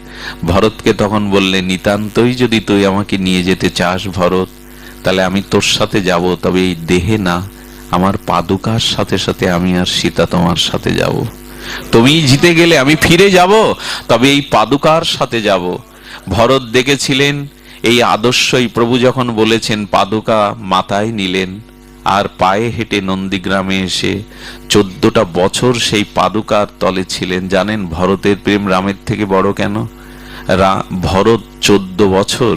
ভরতকে তখন বললেন, নিতান্তই যদি তুই আমাকে নিয়ে যেতে চাস ভরত, তাহলে আমি তোর সাথে যাব, তবে এই দেহে না, আমার পাদুকার সাথে সাথে আমি আর সীতা তোমার সাথে যাব। তুমি জিতে গেলে আমি ফিরে যাব, তবে এই পাদুকার সাথে যাব। ভরত দেখেছিলেন এই আদর্শই। প্রভু যখন বলেছেন পাদুকা মাথায় নিলেন, আর পায়ে হেঁটে নন্দীগ্রামে এসে 14টা বছর সেই পাদুকার তলে ছিলেন। জানেন ভরতের প্রেম রামের থেকে বড় কেন? ভরত 14 বছর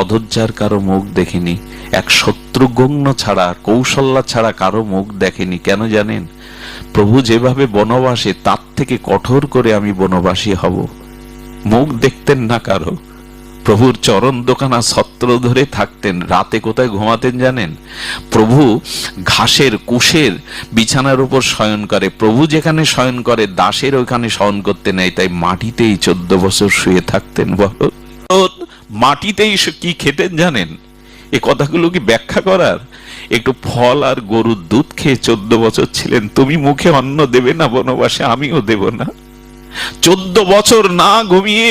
অধৈর্যার কারো মুখ দেখেনি, এক সত্য শত্রুঘ্ন ছাড়া, কৌশল্যা ছাড়া কারো মুখ দেখেনি। কেন জানেন? প্রভু যেভাবে বনবাসে তার থেকে কঠোর করে আমি বনবাসী হব। মুখ দেখতেন না কারো। প্রভুর চরণ দোকানা ছত্র ধরে থাকতেন। রাতে কোথায় ঘুমাতেন জানেন? প্রভু ঘাসের কুশের বিছানার উপর শয়ন করে। প্রভু যেখানে শয়ন করে দাসের ওইখানে শয়ন করতে নেই, তাই মাটিতেই 14 বছর শুয়ে থাকতেন। মাটিতেই কি খেতেন জানেন? এ কথাগুলো কি ব্যাখ্যা করার? একটু ফল আর গরুর দুধ খেয়ে 14 বছর ছিলেন। তুমি মুখে অন্ন দেবে না বনবাসে, আমিও দেব না। 14 বছর না ঘুমিয়ে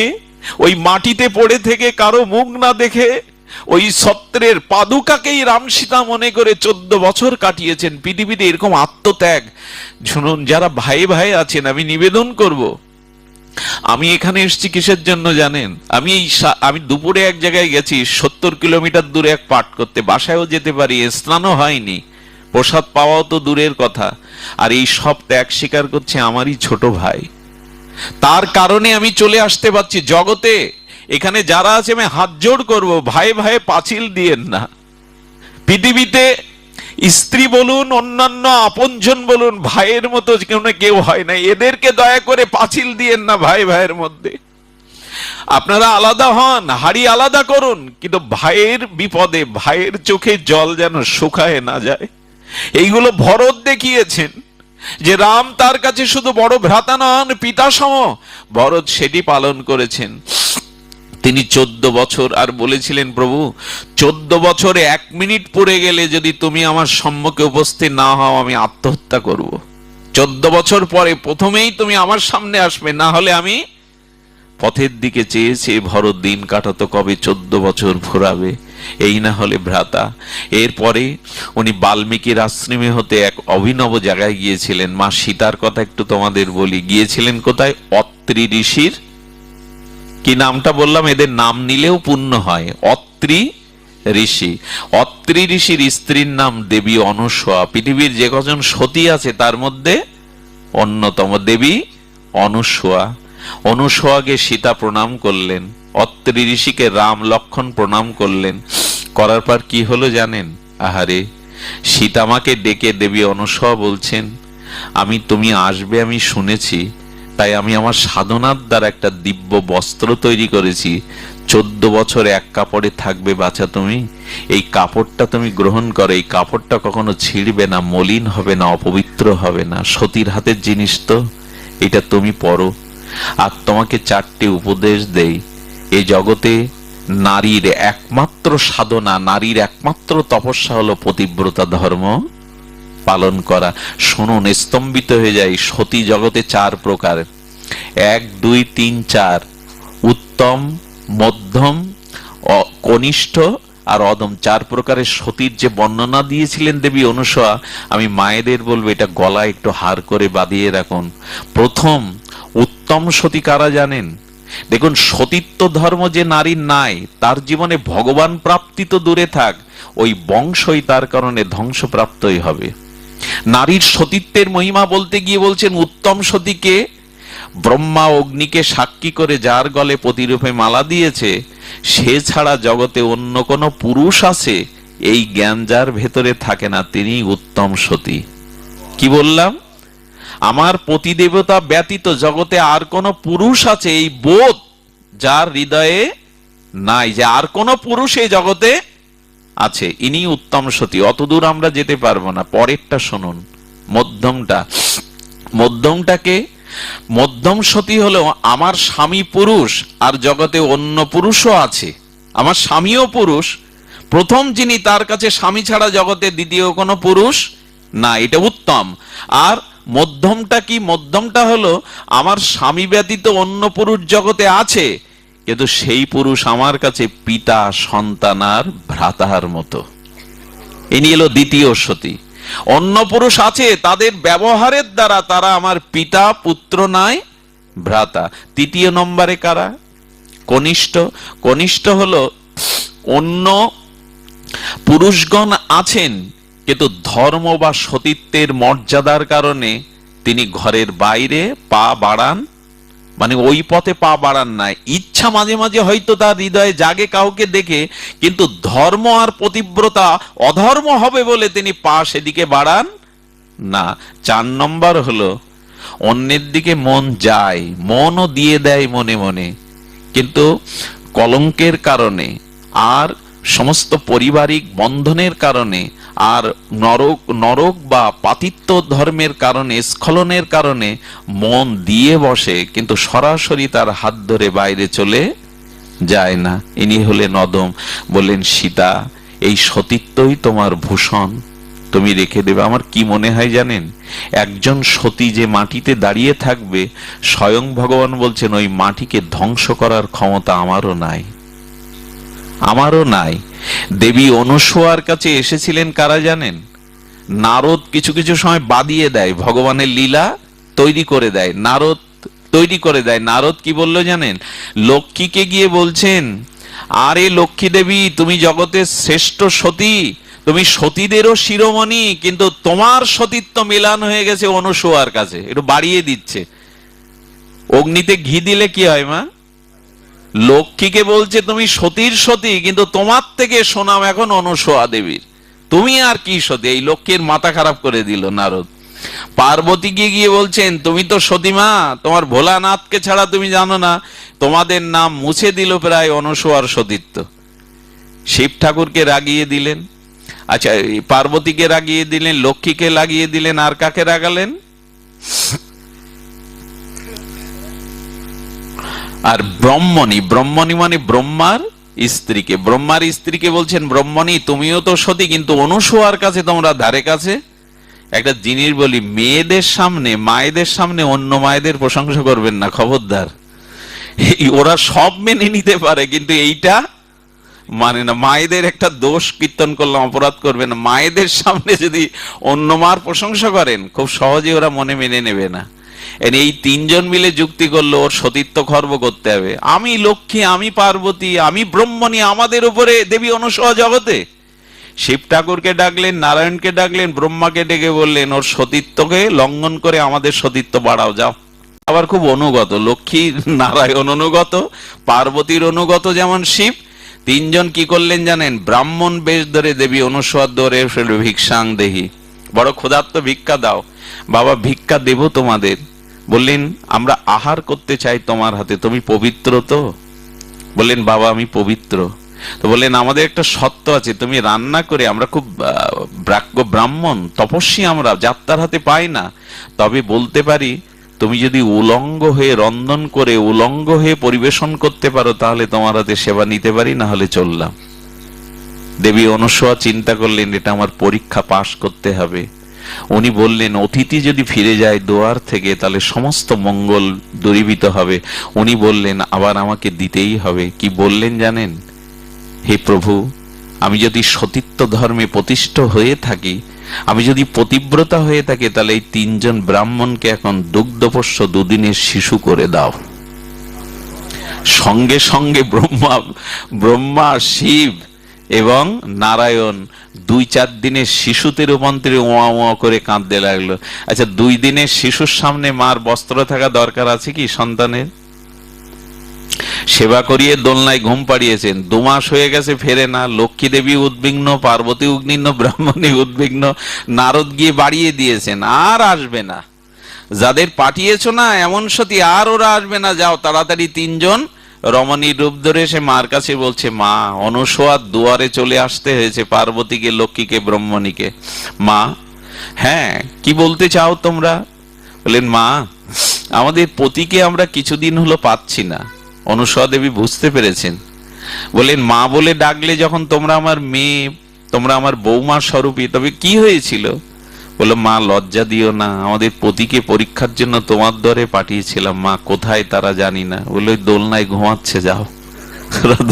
ওই মাটিতে পড়ে থেকে কারো মুখ না দেখে ওই ছত্রের পাদুকাকেই রাম সীতা মনে করে 14 বছর কাটিয়েছেন। পৃথিবীতে এরকম আত্মত্যাগ, শুনুন, যারা ভাই ভাই আছেন, আমি নিবেদন করব, আমি এখানে এসেছি কিসের জন্য জানেন? আমি দুপুরে এক জায়গায় গেছি, 70 কিলোমিটার দূরে এক পাঠ করতে। বাসায়ও যেতে পারি, স্নানও হয়নি, প্রসাদ পাওয়াও তো দূরের কথা। আর এই সব ত্যাগ স্বীকার করছে আমারই ছোট ভাই। তার কারণে আমি চলে আসতে পারছি জগতে। এখানে যারা আছে আমি হাত জোড় করব, ভাই ভাই পাঁচিল দিয়েন না। পৃথিবীতে স্ত্রী বলুন, অন্যান্য আপনজন বলুন, ভাইয়ের মতো কেউ হয় না। এদেরকে দয়া করে পাঁচিল দিয়েন না ভাই ভাইয়ের মধ্যে। আপনারা আলাদা হন, হাড়ি আলাদা করুন, কিন্তু ভাইয়ের বিপদে ভাইয়ের চোখে জল যেন শুকায় না যায়। এইগুলো ভরত দেখিয়েছেন যে রাম তার কাছে শুধু বড় ভ্রাতা নন, পিতা সম। ভরত সেটি পালন করেছেন। তিনি 14 বছর, আর বলেছিলেন, প্রভু 14 বছরে 1 মিনিট পড়ে গেলে যদি তুমি আমার সম্মুখে উপস্থিত না হও, আমি আত্মহত্যা করব। 14 বছর পরে প্রথমেই তুমি আমার সামনে আসবে, না হলে আমি। পথের দিকে চেয়েছে ভরত দিন কাটাতো, কবে 14 বছর ফুরাবে, এই না হলে ভ্রাতা। এরপরে উনি বাল্মীকির আশ্রমে হতে এক অভিনব জায়গায় গিয়েছিলেন। মা সীতার কথা একটু তোমাদের বলি। গিয়েছিলেন কোথায়? অত্রি ঋষির, কি নামটা বললাম, এদের নাম নিলেও পুণ্য হয়। অত্রি ঋষি। অত্রি ঋষির স্ত্রীর নাম দেবী অনুসূয়া। পৃথিবীর যে কজন সতী আছে তার মধ্যে অন্যতম দেবী অনুসূয়া। অনুসূয়াকে সীতা প্রণাম করলেন, অত্রি ঋষিকে রাম লক্ষণ প্রণাম করলেন। করার পর কি হলো জানেন? আহারে, সীতামাকে ডেকে দেবী অনুসূয়া বলছেন, তুমি আসবে আমি শুনেছি, তাই আমি আমার সাধনার দ্বারা একটা দিব্য বস্ত্র তৈরি করেছি। 14 বছর এক কাপড়ে থাকবে বাছা তুমি। এই কাপড়টা তুমি গ্রহণ করো। এই কাপড়টা কখনো ছিঁড়বে না, মলিন হবে না, অপবিত্র হবে না। সতীর হাতের জিনিস তো, এটা তুমি পরো। আর তোমাকে 4টি উপদেশ দেই। এই জগতে নারীর একমাত্র সাধনা, নারীর একমাত্র তপস্যা হলো পতিব্রতা ধর্ম পালন করা। শুনুন, স্তম্ভিত হয়ে যায়। সতী জগতে 4 প্রকার, 1, 2, 3, 4। উত্তম, মধ্যম, কনিষ্ঠ আর অদম, 4 প্রকারের সতীর যে বর্ণনা দিয়েছিলেন দেবী অনুসূয়া, আমি মায়েদের বলবো এটা গলায় একটু হার করে বাঁধিয়ে রাখুন। প্রথম উত্তম সতী কারা জানেন? দেখুন, সতীত্ব ধর্ম যে নারীর নাই, তার জীবনে ভগবান প্রাপ্তি তো দূরে থাক, ওই বংশই তার কারণে ধ্বংসপ্রাপ্তই হবে। নারীর সতীত্বের মহিমা বলতে গিয়ে বলছেন, উত্তম সতীকে ব্রহ্মা অগ্নিকে সাক্ষী করে যার গলে প্রতিরূপে মালা দিয়েছে, সে ছাড়া জগতে অন্য কোনো পুরুষ আছে এই জ্ঞান যার ভেতরে থাকে না, তিনি উত্তম সতী। কি বললাম? আমার পতিদেবতা ব্যতীত জগতে আর কোন পুরুষ আছে এই বোধ যার হৃদয়ে নাই, যে আর কোন পুরুষ এই জগতে আছে, ইনি উত্তম সতী। অতদূর আমরা যেতে পারবো না। পরেরটা শুনুন, মধ্যমটাকে মধ্যম সতী হলো আমার স্বামী পুরুষ আর জগতে অন্য পুরুষও আছে, আমার স্বামীও পুরুষ, প্রথম যিনি তার কাছে স্বামী ছাড়া জগতে দ্বিতীয় কোনো পুরুষ না, এটা উত্তম। আর মধ্যমটা কি? মধ্যমটা হলো আমার স্বামী ব্যতীত অন্য পুরুষ জগতে আছে, কিন্তু সেই পুরুষ আমার কাছে পিতা, সন্তান আর ভ্রাতার মতো। ইনি হলো দ্বিতীয় সতী। অন্য পুরুষ আছে, তাদের ব্যবহারের দ্বারা তারা আমার পিতা, পুত্র নয়, ভ্রাতা। তৃতীয় নম্বরে কারা? কনিষ্ঠ। কনিষ্ঠ হলো অন্য পুরুষগণ আছেন, কিন্তু ধর্ম বা সতীত্বের মর্যাদার কারণে তিনি ঘরের বাইরে পা বাড়ান মানে ওই পথে পা বাড়ান নাই। ইচ্ছা মাঝে মাঝে হয়তো তার হৃদয়ে জাগে কাউকে দেখে, কিন্তু ধর্ম আর পতিব্রতা অধর্ম হবে বলে তিনি পা সেদিকে বাড়ান না। 4 নম্বর হলো অন্যের দিকে মন যায়, মনও দিয়ে দেয় মনে মনে, কিন্তু কলঙ্কের কারণে আর সমস্ত পারিবারিক বন্ধনের কারণে আর নরক বা পাতিত্ব ধর্মের কারণে, স্খলনের কারণে মন দিয়ে বসে, কিন্তু সরাসরি তার হাত ধরে বাইরে চলে যায় না। ইনি হলেন অদম। বললেন, সীতা, এই সতীত্বই তোমার ভূষণ, তুমি রেখে দেবে। আমার কি মনে হয় জানেন, একজন সতী যে মাটিতে দাঁড়িয়ে থাকবে, স্বয়ং ভগবান বলছেন ওই মাটিকে ধ্বংস করার ক্ষমতা আমারও নাই, আমারও নাই। দেবী অনুসূয়ার কাছে এসেছিলেন কারা জানেন? নারদ কিছু কিছু সময় বাদিয়ে দেয়, ভগবানের লীলা তৈরি করে দেয়, নারদ তৈরি করে দেয়। নারদ কি বললো জানেন? লক্ষ্মীকে গিয়ে বলছেন, আরে লক্ষ্মী দেবী, তুমি জগতের শ্রেষ্ঠ সতী, তুমি সতীদেরও শিরোমণি, কিন্তু তোমার সতীত্ব মিলান হয়ে গেছে অনুসূয়ার কাছে। একটু বাড়িয়ে দিচ্ছে। অগ্নিতে ঘি দিলে কি হয় মা? লক্ষ্মীকে বলছে তুমি সতীর সতী, কিন্তু তোমার থেকে শোনাম এখন অনুসূয়া দেবীর, তুমি আর কি সতী। এই লক্ষ্মীর মাথা খারাপ করে দিল নারদ। পার্বতীকে গিয়ে বলছেন, তুমি তো সতীমা, তোমার ভোলানাথকে ছাড়া তুমি জানো না, তোমাদের নাম মুছে দিল প্রায় অনুসূয়ার সতীত্ব। শিব ঠাকুরকে রাগিয়ে দিলেন, আচ্ছা পার্বতীকে রাগিয়ে দিলেন, লক্ষ্মীকে লাগিয়ে দিলেন, আর কাকে রাগালেন? আর ব্রহ্মণী, ব্রহ্মণী মানে ব্রহ্মার স্ত্রীকে, ব্রহ্মার স্ত্রীকে বলছেন, ব্রহ্মণী তুমিও তো সতী, কিন্তু অনুসূয়ার কাছে তোমরা ধারে কাছে। একটা জিনিস বলি, মেয়েদের সামনে, মায়েদের সামনে অন্য মায়েদের প্রশংসা করবেন না, খবরদার। ওরা সব মেনে নিতে পারে, কিন্তু এইটা মানে না। মায়েদের একটা দোষ কীর্তন করলাম, অপরাধ করবেন না। মায়েদের সামনে যদি অন্য মার প্রশংসা করেন, খুব সহজে ওরা মনে মেনে নেবে না। এই 3 জন মিলে যুক্তি করলো ওর সতীত্ব খর্ব করতে হবে। আমি লক্ষ্মী, আমি পার্বতী, আমি ব্রহ্মণী, আমাদের উপরে দেবী অনুসূয়া জগতে। শিব ঠাকুরকে ডাকলেন, নারায়ণকে ডাকলেন, ব্রহ্মাকে ডেকে বললেন ওর সতীত্বকে লঙ্ঘন করে আমাদের সতীত্ব বাড়াও, যাও। আবার খুব অনুগত, লক্ষ্মী নারায়ণ অনুগত, পার্বতীর অনুগত যেমন শিব। 3 জন কি করলেন জানেন? ব্রাহ্মণ বেশ ধরে দেবী অনুসূয়ার ধরে ভিক্ষাং দেহি, বড় ক্ষুধার্ত, ভিক্ষা দাও। বাবা ভিক্ষা দেব তোমাদের। বললেন, আমরা আহার করতে চাই তোমার হাতে, তুমি পবিত্র তো? বললেন, বাবা আমি পবিত্র। তো বললেন, আমাদের একটা সত্য আছে, তুমি রান্না করে, আমরা খুব ব্রাহ্মণ তপস্বী, আমরা যাত্রার হাতে পাই না, তবে বলতে পারি তুমি যদি উলঙ্গ হয়ে রন্ধন করে উলঙ্গ হয়ে পরিবেশন করতে পারো, তাহলে তোমার হাতে সেবা নিতে পারি, না হলে চললাম। দেবী অনুসূয়া চিন্তা করলেন, এটা আমার পরীক্ষা পাশ করতে হবে। উনি বললেন, অতিথি যদি ফিরে যায় দুয়ার থেকে, তাহলে সমস্ত মঙ্গল দূরীভূত হবে। উনি বললেন, আবার আমাকে দিতেই হবে। কি বললেন জানেন? হে প্রভু, আমি যদি সতীত্ব ধর্মে প্রতিষ্ঠ হয়ে থাকি, আমি যদি পতিব্রতা হয়ে থাকি, তাহলে এই 3 জন ব্রাহ্মণকে এখন দুগ্ধপোষ্য 2 দিনের শিশু করে দাও। সঙ্গে সঙ্গে ব্রহ্মা, শিব এবং নারায়ণ 2-4 দিনের শিশুতে রূপান্তরে ওয়া ওয়া করে কাঁদতে লাগলো। আচ্ছা, 2 দিনের শিশুর সামনে মার বস্ত্র থাকা দরকার আছে কি সন্তানের? সেবা করিয়ে দোলনায় ঘুম পাড়িয়েছেন, 2 মাস হয়ে গেছে, ফেরে না। লক্ষ্মী দেবী উদ্বিগ্ন, পার্বতী উদ্বিগ্ন, ব্রাহ্মণী উদ্বিগ্ন, নারদ গিয়ে বাড়িয়ে দিয়েছেন, আর আসবে না। যাদের পাঠিয়েছ না এমন সতী, আর ওরা আসবে না, যাও তাড়াতাড়ি। 3 জন রমণীর রূপ ধরে সে মার কাছে বলছে, মা অনুসূয়ার দুয়ারে চলে আসতে হয়েছে, পার্বতীকে, লক্ষ্মীকে, ব্রহ্মণীকে। মা, হ্যাঁ কি বলতে চাও তোমরা? বললেন, মা আমাদের পতিকে আমরা কিছুদিন হলো পাচ্ছি না। অনুসূয়া দেবী বুঝতে পেরেছেন। বললেন, মা বলে ডাকলে যখন তোমরা আমার মেয়ে, তোমরা আমার বৌমা স্বরূপী, তবে কি হয়েছিল? বললো, মা লজ্জা দিও না, আমাদের পতিকে পরীক্ষার জন্য তোমার দরে পাঠিয়েছিলাম, মা কোথায় তারা জানি না। বললো, দোলনায় ঘুমাচ্ছে, যাও।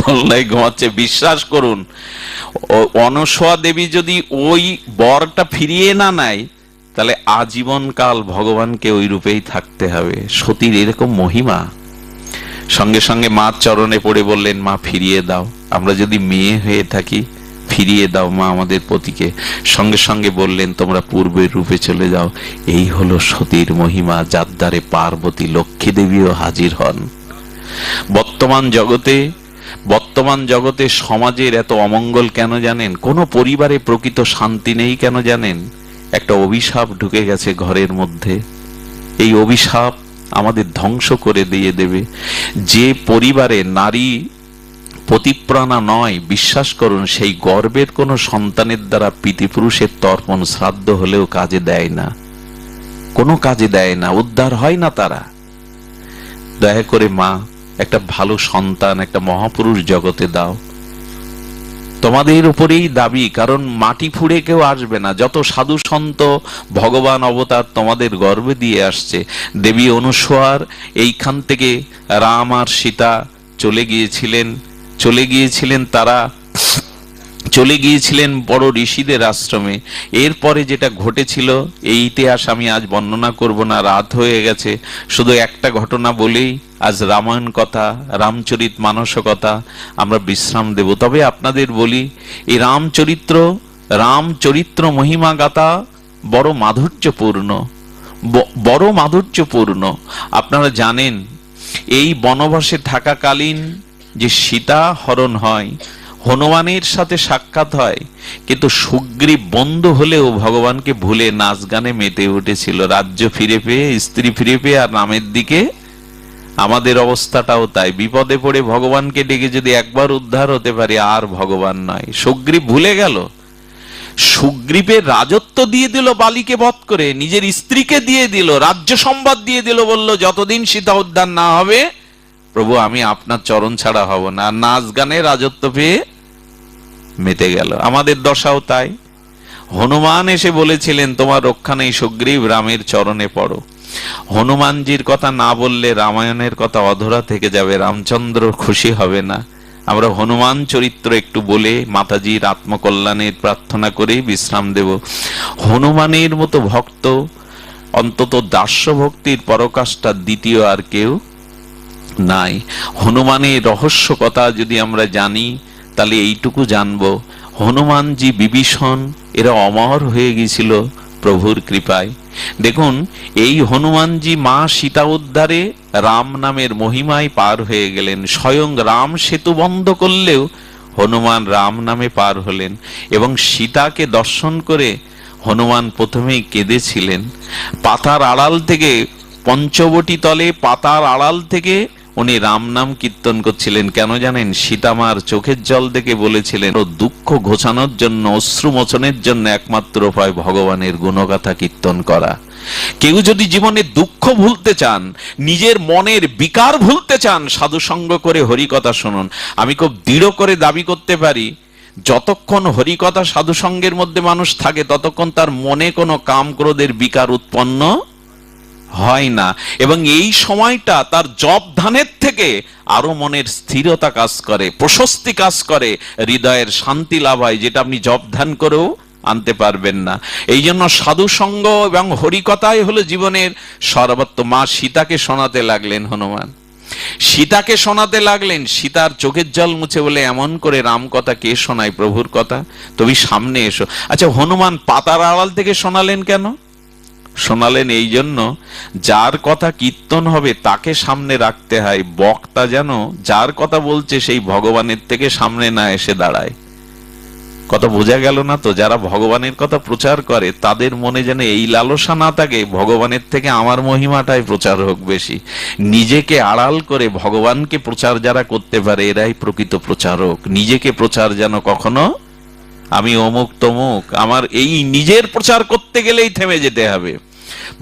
দোলনায় ঘুমাচ্ছে। বিশ্বাস করুন, অনুসূয়া দেবী যদি ওই বরটা ফিরিয়ে না নেয়, তাহলে আজীবন কাল ভগবানকে ওই রূপেই থাকতে হবে। সতীর এরকম মহিমা। সঙ্গে সঙ্গে মার চরণে পড়ে বললেন, মা ফিরিয়ে দাও, আমরা যদি মেয়ে হয়ে থাকি ফিরিয়ে দাও মা আমাদের পতিকে। সঙ্গে সঙ্গে বললেন তোমরা পূর্বের রূপে চলে যাও। এই হলো সতীর মহিমা, যার দ্বারে পার্বতী লক্ষ্মী দেবীও হাজির হন। বর্তমান জগতে সমাজের এত অমঙ্গল কেন জানেন? কোন পরিবারে প্রকৃত শান্তি নেই কেন জানেন? একটা অভিশাপ ঢুকে গেছে ঘরের মধ্যে। এই অভিশাপ আমাদের ধ্বংস করে দিয়ে দেবে। যে পরিবারে নারী পতিপ্রাণা নয়, বিশ্বাস করুন সেই গর্ভের কোন সন্তানের দ্বারা পিতৃপুরুষের তর্পণ শ্রাদ্ধ হলেও কাজে দেয় না, কোনো কাজে দেয় না, উদ্ধার হয় না তারা। দয়া করে মা একটা ভালো সন্তান, একটা মহাপুরুষ জগতে দাও। তোমাদের উপরেই দাবি, কারণ মাটি ফুঁড়ে কেউ আসবে না। যত সাধু সন্ত ভগবান অবতার তোমাদের গর্ভে দিয়ে আসছে। দেবী অনুসূয়ার এইখান থেকে রাম আর সীতা চলে গিয়েছিলেন তারা চলে গিয়েছিলেন বড় ঋষিদের আশ্রমে। এরপরে যেটা ঘটেছিল এই ইতিহাস আমি আজ বর্ণনা করব না, রাত হয়ে গেছে। শুধু একটা ঘটনা বলেই আজ রামায়ণ কথা, রামচরিত মানস কথা আমরা বিশ্রাম দেব। তবে আপনাদের বলি, এই রামচরিত্র মহিমা গাথা বড় মাধুর্যপূর্ণ। আপনারা জানেন এই বনবাসে থাকাকালীন যে সীতা হরণ হয়, হনুমানের সাথে সাক্ষাৎ হয়, কিন্তু সুগ্রীব বন্ধু হলেও ভগবানকে ভুলে নাচ গানে মেতে উঠেছিল। রাজ্য ফিরে পেয়ে, স্ত্রী ফিরে পেয়ে, আর রামের দিকে। আমাদের অবস্থাটাও তাই। বিপদে পড়ে ভগবানকে ডেকে যদি একবার উদ্ধার হতে পারি, আর ভগবান নয়। সুগ্রীব ভুলে গেল। সুগ্রীবের রাজত্ব দিয়ে দিল বালিকে বধ করে, নিজের স্ত্রীকে দিয়ে দিল, রাজ্য সম্বাদ দিয়ে দিল, বলল যতদিন সীতা উদ্ধার না হবে প্রভু আমি আপনার চরণ ছাড়া হব না। নাচ গানে রাজত্ব পেয়ে মেতে গেল। আমাদের দশাও তাই। হনুমান এসে বলেছিলেন তোমার রক্ষা নেই সুগ্রীব, রামের চরণে পড়ো। হনুমানজির কথা না বললে রামায়ণের কথা অধরা থেকে যাবে, রামচন্দ্র খুশি হবে না। আমরা হনুমান চরিত্র একটু বলে মাতাজির আত্মকল্যাণের প্রার্থনা করে বিশ্রাম দেব। হনুমানের মতো ভক্ত, অন্তত দাস্য ভক্তির পরকাষ্ঠা দ্বিতীয় আর কেউ নাই। হনুমানের রহস্য কথা যদি আমরা জানি তাহলে এইটুকু জানবো, হনুমানজি, বিভীষণ এরা অমর হয়ে গিয়েছিল প্রভুর কৃপায়। দেখুন এই হনুমানজি মা সীতা উদ্ধারে রাম নামের মহিমায় পার হয়ে গেলেন। স্বয়ং রাম সেতু বন্ধ করলেও হনুমান রাম নামে পার হলেন। এবং সীতাকে দর্শন করে হনুমান প্রথমেই কেঁদেছিলেন। পাতার আড়াল থেকে, পঞ্চবটি তলে পাতার আড়াল থেকে উনি রাম নাম কীর্তন করছিলেন। কেন জানেন? সীতামার চোখের জল দেখে বলেছিলেন ও দুঃখ ঘোচানোর জন্য, অশ্রু মোচনের জন্য একমাত্র উপায় ভগবানের গুণগাথা কীর্তন করা। কেউ যদি জীবনে দুঃখ ভুলতে চান, নিজের মনের বিকার ভুলতে চান, সাধু সঙ্গ করে হরিকথা শুনুন। আমি খুব দৃঢ় করে দাবি করতে পারি, যতক্ষণ হরিকথা সাধু সঙ্গের মধ্যে মানুষ থাকে ততক্ষণ তার মনে কোনো কাম ক্রোধের বিকার উৎপন্ন হয় না। এবং এই সময়টা তার জপ ধ্যানের থেকে আরো মনের স্থিরতা কাজ করে, প্রশস্তি কাজ করে, হৃদয়ের শান্তি লাভ হয়, যেটা আপনি জপ ধ্যান করেও আনতে পারবেন না। এই জন্য সাধু সঙ্গ এবং হরিকথাই হলো জীবনের সর্বত্র। মা সীতাকে শোনাতে লাগলেন হনুমান, সীতাকে শোনাতে লাগলেন। সীতার চোখের জল মুছে বলে এমন করে রাম কথা কে শোনায়, প্রভুর কথা, তুমি সামনে এসো। আচ্ছা হনুমান পাতার আড়াল থেকে শোনালেন কেন? শোনালেন এই জন্য, যার কথা কীর্তন হবে তাকে সামনে রাখতে হয়। বক্তা যেন যার কথা বলছে সেই ভগবানের থেকে সামনে না এসে দাঁড়ায়। কথা বোঝা গেল না তো? যারা ভগবানের কথা প্রচার করে তাদের মনে যেন এই লালসা না থাকে ভগবানের থেকে আমার মহিমাটাই প্রচার হোক বেশি। নিজেকে আড়াল করে ভগবানকে প্রচার যারা করতে পারে এরাই প্রকৃত প্রচারক। নিজেকে প্রচার যেন কখনো আমি অমুক তমুক, আমার এই নিজের প্রচার করতে গেলেই থেমে যেতে হবে।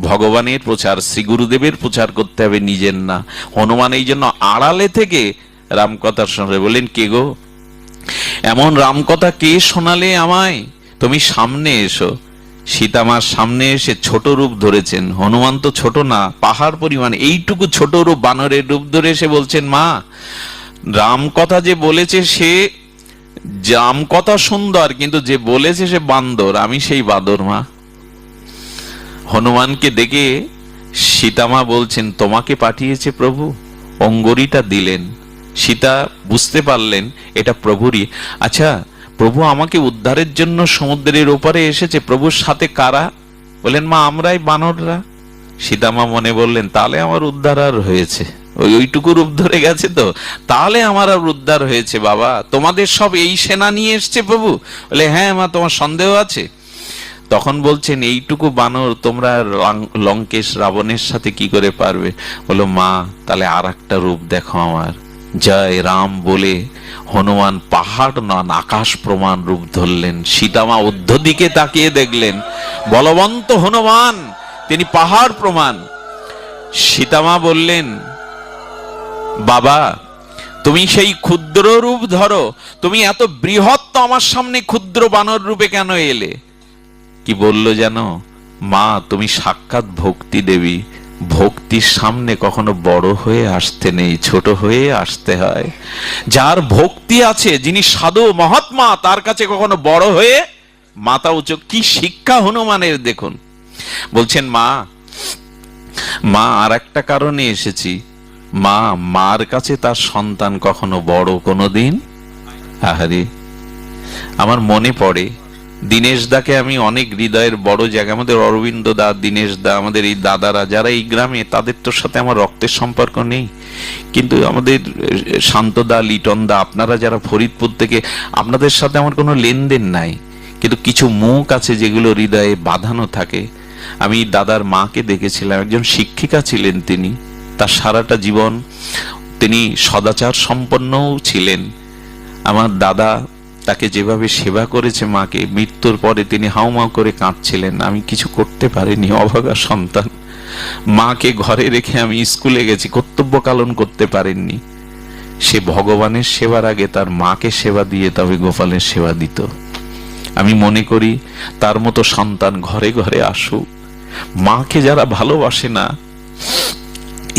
ভগবানের প্রচার, শ্রী গুরুদেবের প্রচার করতে হবে, নিজের না। হনুমান এই জন্য আড়ালে থেকে রামকথা শুনলে বললেন, কে গো, এমন রামকথা কে শোনালে আমায়, তুমি সামনে এসো। সীতামার সামনে এসে ছোট রূপ ধরেছেন। হনুমান তো ছোট না, পাহাড় পরিমাণ, এইটুকু ছোট রূপ, বানরের রূপ ধরে এসে বলছেন, মা রামকথা যে বলেছে সে জাম কথা সুন্দর, কিন্তু যে বলেছে সে বান্দর, আমি সেই বাদর মা। হনুমানকে দেখে সীতামা বলছেন, তোমাকে পাঠিয়েছে প্রভু। অঙ্গুরিটা দিলেন। সীতা বুঝতে পারলেন এটা প্রভুরই। আচ্ছা প্রভু আমাকে উদ্ধারের জন্য সমুদ্রের ওপারে এসেছে, প্রভুর সাথে কারা? বললেন মা আমরাই বানররা। সীতামা মনে বললেন তাহলে আমার উদ্ধার আর হয়েছে, ওইটুকু রূপ ধরে গেছে তো, তাহলে আমার আর উদ্ধার হয়েছে। বাবা তোমাদের সব এই সেনা নিয়ে এসছে প্রভু? বলে হ্যাঁ মা, তোমার সন্দেহ আছে? তখন বলছেন এইটুকু বানর তোমরা লঙ্কেশ রাবণের সাথে কি করে পারবে? বলো মা তাহলে আর একটা রূপ দেখো আমার। জয় রাম বলে হনুমান পাহাড় নন আকাশ প্রমাণ রূপ ধরলেন। সীতামা ঊর্ধ্ব দিকে তাকিয়ে দেখলেন বলবন্ত হনুমান, তিনি পাহাড় প্রমাণ। সীতামা বললেন বাবা তুমি সেই ক্ষুদ্র রূপ ধরো, তুমি এত বৃহৎ তো আমার সামনে ক্ষুদ্র বানর রূপে কেন এলে? কি বললো জানো? মা তুমি সাক্ষাৎ ভক্তি দেবী, ভক্তির সামনে কখনো বড় হয়ে আসতে নেই, ছোট হয়ে আসতে হয়। যার ভক্তি আছে, যিনি সাধু মহাত্মা, তার কাছে কখনো বড় হয়ে মাথা উঁচু। কি শিক্ষা হনুমানের দেখুন। বলছেন মা আর একটা কারণে এসেছি, মা মার কাছে তার সন্তান কখনো বড় কোনোদিন। আহারে আমার মনে পড়ে দীনেশ দাকে আমি অনেক হৃদয়ের বড় জায়গা, আমাদের অরবিন্দ দা, দীনেশ দা, আমাদের এই দাদারা যারা এই গ্রামে, তাদের তোর সাথে আমার রক্তের সম্পর্ক নেই, কিন্তু আমাদের শান্তদা, লিটন দা, আপনারা যারা ফরিদপুর থেকে, আপনাদের সাথে আমার কোনো লেনদেন নাই, কিন্তু কিছু মুখ আছে যেগুলো হৃদয়ে বাঁধানো থাকে। আমি দাদার মাকে দেখেছিলাম, একজন শিক্ষিকা ছিলেন তিনি, তার সারাটা জীবন তিনি সদাচার সম্পন্নও ছিলেন। আমার দাদা তাকে যেভাবে সেবা করেছে মাকে, মৃত্যুর পরে তিনি হাউমাউ করে কাঁদছিলেন, আমি কিছু করতে পারিনি, অভাগা সন্তান। মাকে ঘরে রেখে আমি স্কুলে গেছি, কর্তব্য পালন করতে পারেননি। সে ভগবানের সেবার আগে তার মাকে সেবা দিয়ে তবে গোপালের সেবা দিত। আমি মনে করি তার মতো সন্তান ঘরে ঘরে আসুক। মাকে যারা ভালোবাসে না,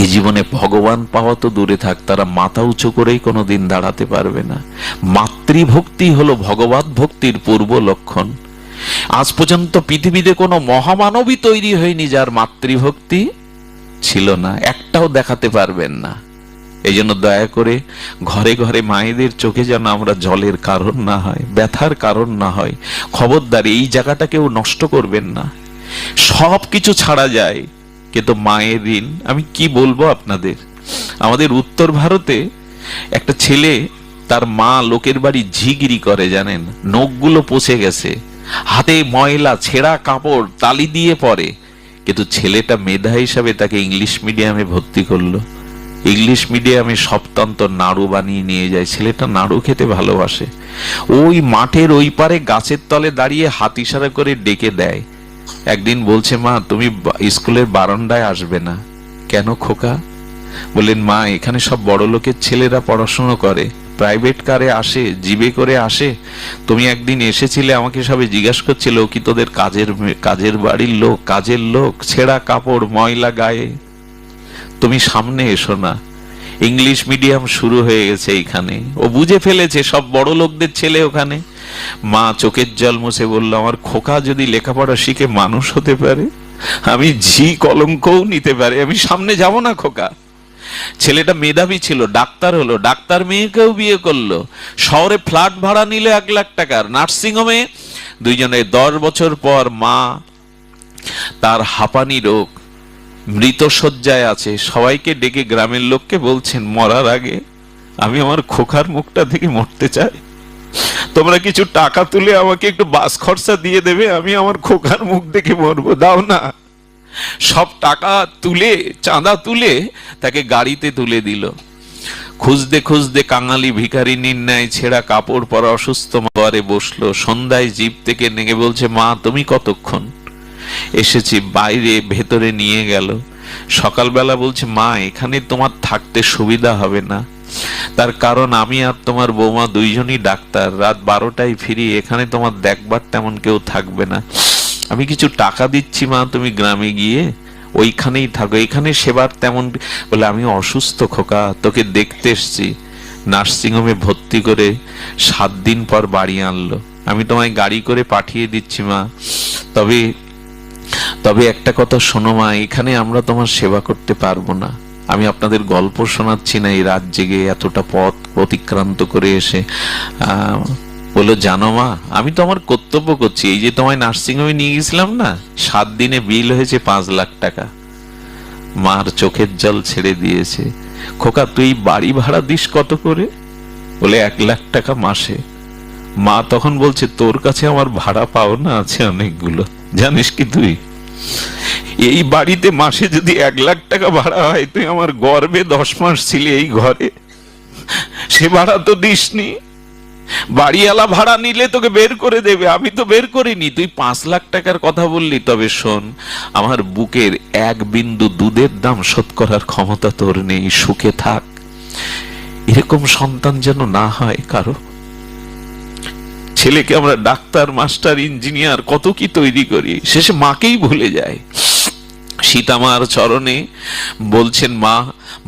এই জীবনে ভগবান পাওয়া তো দূরে থাক, তারা মাথা উঁচু করেই কোনোদিন দাঁড়াতে পারবে না। মাতৃভক্তি হলো ভগবত ভক্তির পূর্ব লক্ষণ। আজ পর্যন্ত পৃথিবীতে কোনো মহামানবী তৈরি হয়নি যার মাতৃভক্তি ছিল না, একটাও দেখাতে পারবেন না। এই জন্য দয়া করে ঘরে ঘরে মায়েদের চোখে যেন আমরা জলের কারণ না হয়, ব্যথার কারণ না হয়। খবরদার এই জায়গাটা কেউ নষ্ট করবেন না। সব কিছু ছাড়া যায়, কিন্তু মায়ের ঋণ আমি কি বলবো আপনাদের। আমাদের উত্তর ভারতে একটা ছেলে, তার মা লোকের বাড়ি ঝিগিরি করে জানেন, নখগুলো পচে গেছে, হাতে ময়লা, ছেঁড়া কাপড়, তালি দিয়ে পরে, কিন্তু ছেলেটা মেধা হিসাবে তাকে ইংলিশ মিডিয়ামে ভর্তি করলো। ইংলিশ মিডিয়ামে সপ্তান্ত নাড়ু বানিয়ে নিয়ে যায়। ছেলেটা নাড়ু খেতে ভালোবাসে। ওই মাঠের ওই পারে গাছের তলে দাঁড়িয়ে হাত ইশারা করে ডেকে দেয়। একদিন বলছে মা তুমি স্কুলের বারান্দায় আসবে না কেন খোকা? বললেন মা এখানে সব বড় লোকের ছেলেরা পড়াশোনা করে, প্রাইভেট কারে আসে, জিবে করে আসে। তুমি একদিন এসেছিলে, আমাকে সবাই জিজ্ঞাসা করছিল কি তোদের কাজের বাড়ির লোক, কাজের লোক, ছেঁড়া কাপড়, ময়লা গায়ে, তুমি সামনে এসো না। ইংলিশ মিডিয়াম শুরু হয়ে গেছে এইখানে। ও বুঝে ফেলেছে সব বড় লোকদের ছেলে ওখানে। মা চোখের জল মুছে বলল আমার খোকা যদি লেখাপড়া শিখে মানুষ হতে পারে, আমি ঝি কলঙ্কও নিতে পারি, আমি সামনে যাব না খোকা। ছেলেটা মেধাবী ছিল, ডাক্তার হলো, ডাক্তার মেয়েকেও বিয়ে করলো, শহরে ফ্ল্যাট ভাড়া নিল 1 লাখ টাকার, নার্সিং হোমে দুইজনে। 10 বছর পর মা তার হাঁপানি রোগ, মৃত শয্যায় আছে। সবাইকে ডেকে গ্রামের লোককে বলছেন মরার আগে আমি আমার খোকার মুখটা থেকে মরতে চাই, তোমরা কিছু টাকা তুলে আমাকে একটু বাস খরচা দিয়ে দেবে, আমি আমার খোকার মুখ দেখে মরবো, দাও না। সব টাকা তুলে, চাঁদা তুলে তাকে গাড়িতে তুলে দিল। খুঁজতে খুঁজতে কাঙালি ভিখারি নির্ণয় ছেঁড়া কাপড় পরা অসুস্থ ঘরে বসলো। সন্ধ্যায় জিপ থেকে নেমে বলছে মা তুমি কতক্ষণ? এসেছি। বাইরে ভেতরে নিয়ে গেল। সকালবেলা বলছে মা এখানে তোমার থাকতে সুবিধা হবে না, তার কারণ আমি আর তোমার বৌমা দুইজনই ডাক্তার, রাত 12টায় ফিরি, এখানে তোমার দেখবার তেমন কেউ থাকবে না। আমি কিছু টাকা দিচ্ছি মা, তুমি গ্রামে গিয়ে ওইখানেই থাকো, এখানে সেবার তেমন। বলে আমি অসুস্থ খোকা, তোকে দেখতে এসছি। নার্সিং হোমে ভর্তি করে 7 দিন পর বাড়ি আনলো। আমি তোমায় গাড়ি করে পাঠিয়ে দিচ্ছি মা, তবে একটা কথা শোনো মা, এখানে আমরা তোমার সেবা করতে পারবো না। আমি আপনাদের গল্প শোনাচ্ছি না, এই রাত জেগে এতটা পথ অতিক্রান্ত করে এসে বললো, জানো মা, আমি তো আমার কর্তব্য করছি। এই যে তোমায় নার্সিং হোমে নিয়ে গেছিলাম না, 7 দিনে বিল হয়েছে 5 লাখ টাকা। মার চোখের জল ছেড়ে দিয়েছে। খোকা, তুই বাড়ি ভাড়া দিস কত করে? বলে 1 লাখ টাকা মাসে। মা তখন বলছে, তোর কাছে আমার ভাড়া পাওনা আছে অনেকগুলো, জানিস কি তুই? এই বাড়িতে মাসে যদি 1 লাখ টাকা ভাড়া হয়, তুই আমার গর্ভে 10 মাস ছিলি এই ঘরে, সে ভাড়া তো দিসনি। বাড়িওয়ালা ভাড়া নিলে তোকে বের করে দেবে, আমি তো বের করিনি। তুই 5 লাখ টাকার কথা বললি, তবে শোন, আমার বুকের 1 বিন্দু দুধের দাম শোধ করার ক্ষমতা তোর নেই, সুখে থাক। এরকম সন্তান যেন না হয় কারো। ছেলেকে আমরা ডাক্তার, মাস্টার, ইঞ্জিনিয়ার কত কি তৈরি করি, শেষে মাকেই ভুলে যায়। সীতামার চরণে বলছেন, মা,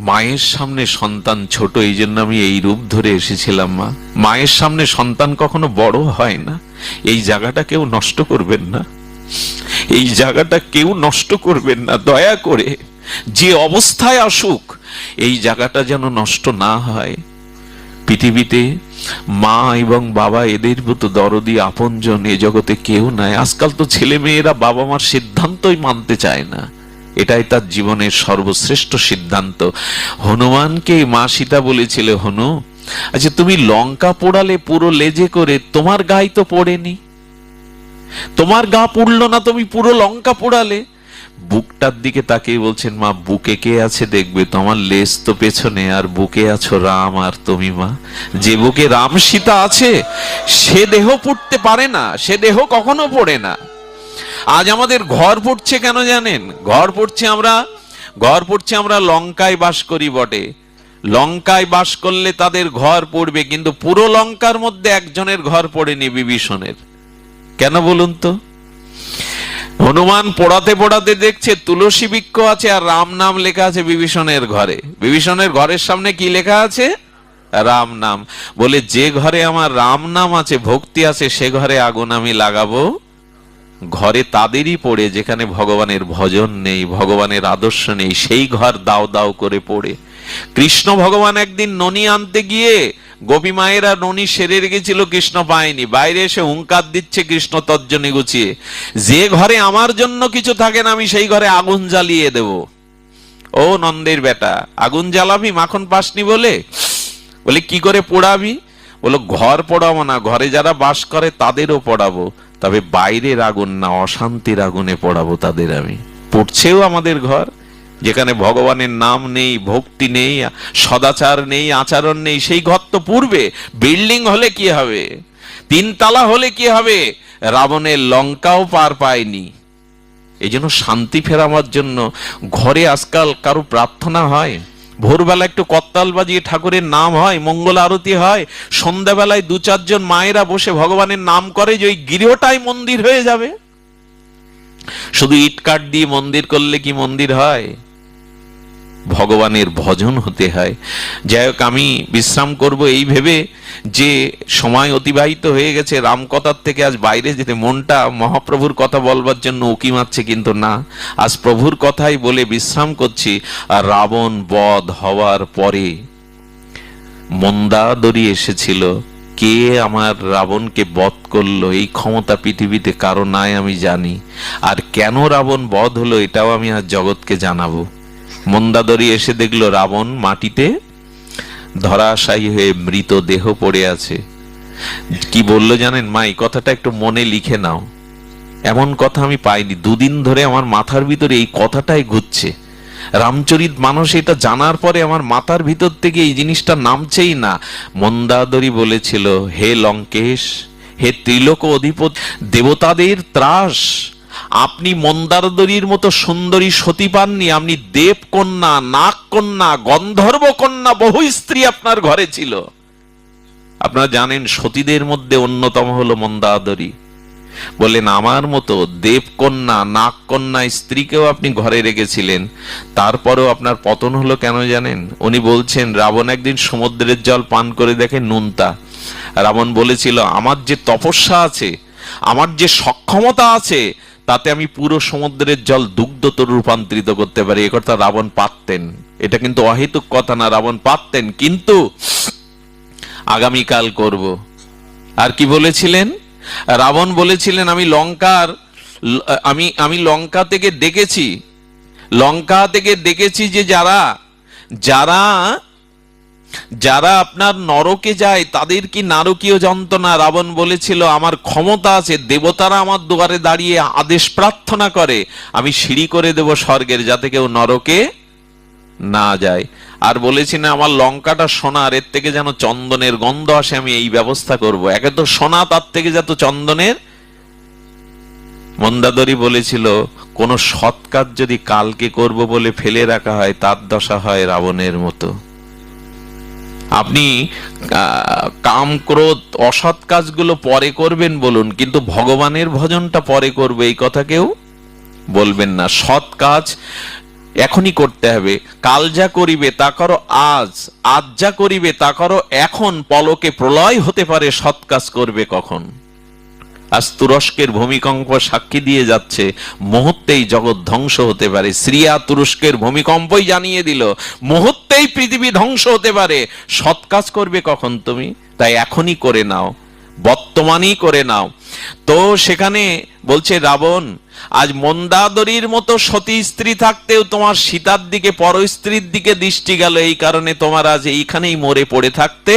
মায়ের সামনে সন্তান ছোট, এই জন্য আমি এই রূপ ধরে এসেছিলাম। মা, মায়ের সামনে সন্তান কখনো বড় হয় না। এই জায়গাটা কেউ নষ্ট করবেন না, এই জায়গাটা কেউ নষ্ট করবেন না দয়া করে। যে অবস্থায় আসুক, এই জায়গাটা যেন নষ্ট না হয়। পৃথিবীতে মা এবং বাবা এদের মতো দরদি আপনজন এ জগতে কেউ নাই। আজকাল তো ছেলে মেয়েরা বাবা মার সিদ্ধান্তই মানতে চায় না, এটাই তার জীবনের সর্বশ্রেষ্ঠ সিদ্ধান্ত। হনুমানকে মা সীতা বলেছিল, হনু, আচ্ছা তুমি লঙ্কা পোড়ালে পুরো লেজে করে, তোমার গায়ে তো পড়েনি, তোমার গা পুড়লো না, তুমি পুরো লঙ্কা পোড়ালে। বুকটার দিকে তাকিয়ে বলছেন, মা, বুকে কে আছে দেখবে, তোমার লেজ তো পেছনে, আর বুকে আছো রাম আর তুমি। মা, যে বুকে রাম সীতা আছে, সে দেহ পুড়তে পারে না, সে দেহ কখনো পড়ে না। আজ আমাদের ঘর পড়ছে কেন জানেন? ঘর পড়ছে আমরা লঙ্কায় বাস করি বটে, লঙ্কায় বাস করলে তাদের ঘর পড়বে, কিন্তু পুরো লঙ্কার মধ্যে একজনের ঘর পড়েনি, বিভীষণের। কেন বলুন তো? হনুমান পোড়াতে পোড়াতে দেখছে তুলসী বৃক্ষ আছে আর রাম নাম লেখা আছে বিভীষণের ঘরে। বিভীষণের ঘরের সামনে কি লেখা আছে? রাম নাম। বলে, যে ঘরে আমার রাম নাম আছে, ভক্তি আছে, সে ঘরে আগুন আমি লাগাবো। ঘরে তাদেরই পড়ে যেখানে ভগবানের ভজন নেই, ভগবানের আদর্শ নেই, সেই ঘর দাও দাও করে পড়ে। কৃষ্ণ ভগবান একদিন ননি আনতে গিয়ে গোপী মায়েরা ননি সেরে রেখেছিল, কৃষ্ণ পায়নি, বাইরে এসে হুঙ্কার দিচ্ছে কৃষ্ণ তর্জনী গুছিয়ে, যে ঘরে আমার জন্য কিছু থাকে না, আমি সেই ঘরে আগুন জ্বালিয়ে দেব। ও নন্দের বেটা, আগুন জ্বালাবি মাখন পাসনি বলে? বলে, কি করে পোড়াবি? বলো, ঘর পোড়াবো না, ঘরে যারা বাস করে তাদেরও পোড়াবো, তবে বাইরের আগুন না, অশান্তির আগুনে পোড়াবো তাদের আমি। পড়ছেও আমাদের ঘর, যেখানে ভগবানের নাম নেই, ভক্তি নেই, সদাচার নেই, আচরণ নেই, সেই ঘর তো পূর্বে। বিল্ডিং হলে কি হবে, 3 তলা হলে কি হবে, রাবণের লঙ্কাও পার পায়নি। এই জন্য শান্তি ফেরাবার জন্য ঘরে আজকাল কারো প্রার্থনা হয়, ভোরবেলা একটু করতাল বাজিয়ে ঠাকুরের নাম হয়, মঙ্গল আরতি হয়, সন্ধ্যাবেলায় 2-4 জন মায়েরা বসে ভগবানের নাম করে, যে ওই গৃহটাই মন্দির হয়ে যাবে। শুধু ইট কাঠ দিয়ে মন্দির করলে কি মন্দির হয়? ভগবানের ভজন হতে হয়। যাই হোক, আমি বিশ্রাম করব এই ভেবে যে সময় অতিবাহিত হয়ে গেছে, রামকথার থেকে আজ বাইরে যেতে মনটা মহাপ্রভুর কথা বলবার জন্য উকি মারছে, কিন্তু না, আজ প্রভুর কথাই বলে বিশ্রাম করছি। আর রাবণ বধ হওয়ার পরে মন্দাদরী এসেছিল, কে আমার রাবণকে বধ করলো এই ক্ষমতা পৃথিবীতে কারো নাই আমি জানি, আর কেন রাবণ বধ হলো এটাও আমি আজ জগৎকে জানাবো। মন্দাদরী এসে দেখলো রাবণ মাটিতে ধরাশায়ী হয়ে মৃত দেহ পড়ে আছে। কি বললো জানেন মা? এই কথাটা একটু মনে লিখে নাও, এমন কথা আমি পাইনি। 2 দিন ধরে আমার মাথার ভিতরে এই কথাটাই ঘুরছে। রামচরিত মানস এটা জানার পরে আমার মাথার ভিতর থেকে এই জিনিসটা নামছেই না। মন্দাদরী বলেছিল, হে লঙ্কেশ, হে ত্রিলোক অধিপতি, দেবতাদের ত্রাস, আপনি মন্দারদরীর মতো সুন্দরী সতী পাননি, আপনি দেবকন্যা, নাগকন্যা, গন্ধর্ব কন্যা, বহু স্ত্রী আপনার ঘরে ছিল। আপনারা জানেন সতীদের মধ্যে অন্যতম হলো মন্দাদরী। বলেন, আমার মতো দেবকন্যা, নাগকন্যা স্ত্রীকেও আপনি ঘরে রেখেছিলেন, তারপরেও আপনার পতন হলো কেন জানেন? উনি বলছেন, রাবণ একদিন সমুদ্রের জল পান করে দেখে নুনতা। রাবণ বলেছিল, আমার যে তপস্যা আছে, আমার যে সক্ষমতা আছে, তাতে আমি পুরো সমুদ্রের জল দুগ্ধতে রূপান্তরিত করতে পারি। এ কথা রাবণ পারতেন, এটা কিন্তু অহেতুক কথা না, রাবণ পারতেন। কিন্তু আগামীকাল করব, আর কি বলেছিলেন? রাবণ বলেছিলেন আমি লঙ্কা থেকে দেখেছি যে যারা আপনার নরকে যায় তাদের কি নারকীয় যন্ত্রণা। রাবণ বলেছিল আমার ক্ষমতা আছে, দেবতারা আমার দুয়ারে দাঁড়িয়ে আদেশ প্রার্থনা করে, আমি সিঁড়ি করে দেব স্বর্গের, যাতে কেউ নরকে না যায়। আর বলেছিলেন আমার লঙ্কাটা সোনার, এর থেকে যেন চন্দনের গন্ধ আসে, আমি এই ব্যবস্থা করব। একে তো সোনা, তার থেকে যত চন্দনের। মন্দাদরী বলেছিল কোন সৎ কাজ যদি কালকে করব বলে ফেলে রাখা হয়, তার দশা হয় রাবণের মতো। আপনি কাম ক্রোধ অসৎ কাজগুলো পরে করবেন বলুন, কিন্তু ভগবানের ভজনটা পরে করবে এই কথা কেউ বলবেন না। সৎ কাজ এখনই করতে হবে। কাল যা করিবে তা করো আজ, আজ যা করিবে তা করো এখন, পলকে প্রলয় হতে পারে, সৎ কাজ করবে কখন? আজ তুরস্কের ভূমিকম্প সাক্ষী দিয়ে যাচ্ছে, মুহূর্তেই জগৎ ধ্বংস হতে পারে। সিরিয়া তুরস্কের ভূমিকম্পই জানিয়ে দিল মুহূর্তেই পৃথিবী ধ্বংস হতে পারে। সৎ কাজ করবে কখন তুমি? তাই এখনই করে নাও, বর্তমানই করে নাও। তো সেখানে বলছে রাবণ, আজ মন্দাদরীর মতো সতী স্ত্রী থাকতেও তোমার সীতার দিকে, পর স্ত্রীর দিকে দৃষ্টি গেল, এই কারণে তোমার আজ এইখানেই মরে পড়ে থাকতে,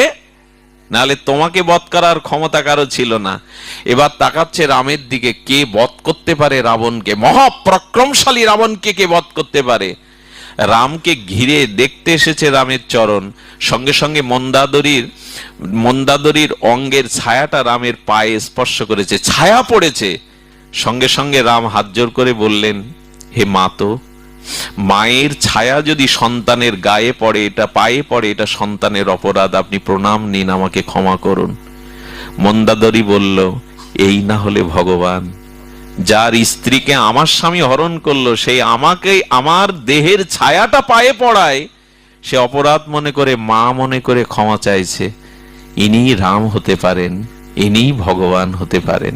নাহলে তোমাকে বধ করার ক্ষমতা কারো ছিল না। এবার তাকাচ্ছে রামের দিকে, কে বধ করতে পারে রাবণকে? মহাপরাক্রমশালী রাবণকে কে বধ করতে পারে? রামকে ঘিরে দেখতে এসেছে রামের চরণ। সঙ্গে সঙ্গে মন্দাদরীর অঙ্গের ছায়াটা রামের পায়ে স্পর্শ করেছে, ছায়া পড়েছে। সঙ্গে সঙ্গে রাম হাত জোর করে বললেন, হে মা, তো মায়ের ছায়া যদি সন্তানের গায়ে পড়ে, এটা পায়ে পড়ে, এটা সন্তানের অপরাধ, আপনি প্রণাম নিন, আমাকে ক্ষমা করুন। মন্দাদরী বলল, এই না হলে ভগবান, যার স্ত্রীকে আমার স্বামী হরণ করলো, সেই আমাকে আমার দেহের ছায়াটা পায়ে পড়ায়, সে অপরাধ মনে করে, মা মনে করে ক্ষমা চাইছে। ইনি রাম হতে পারেন, ইনি ভগবান হতে পারেন।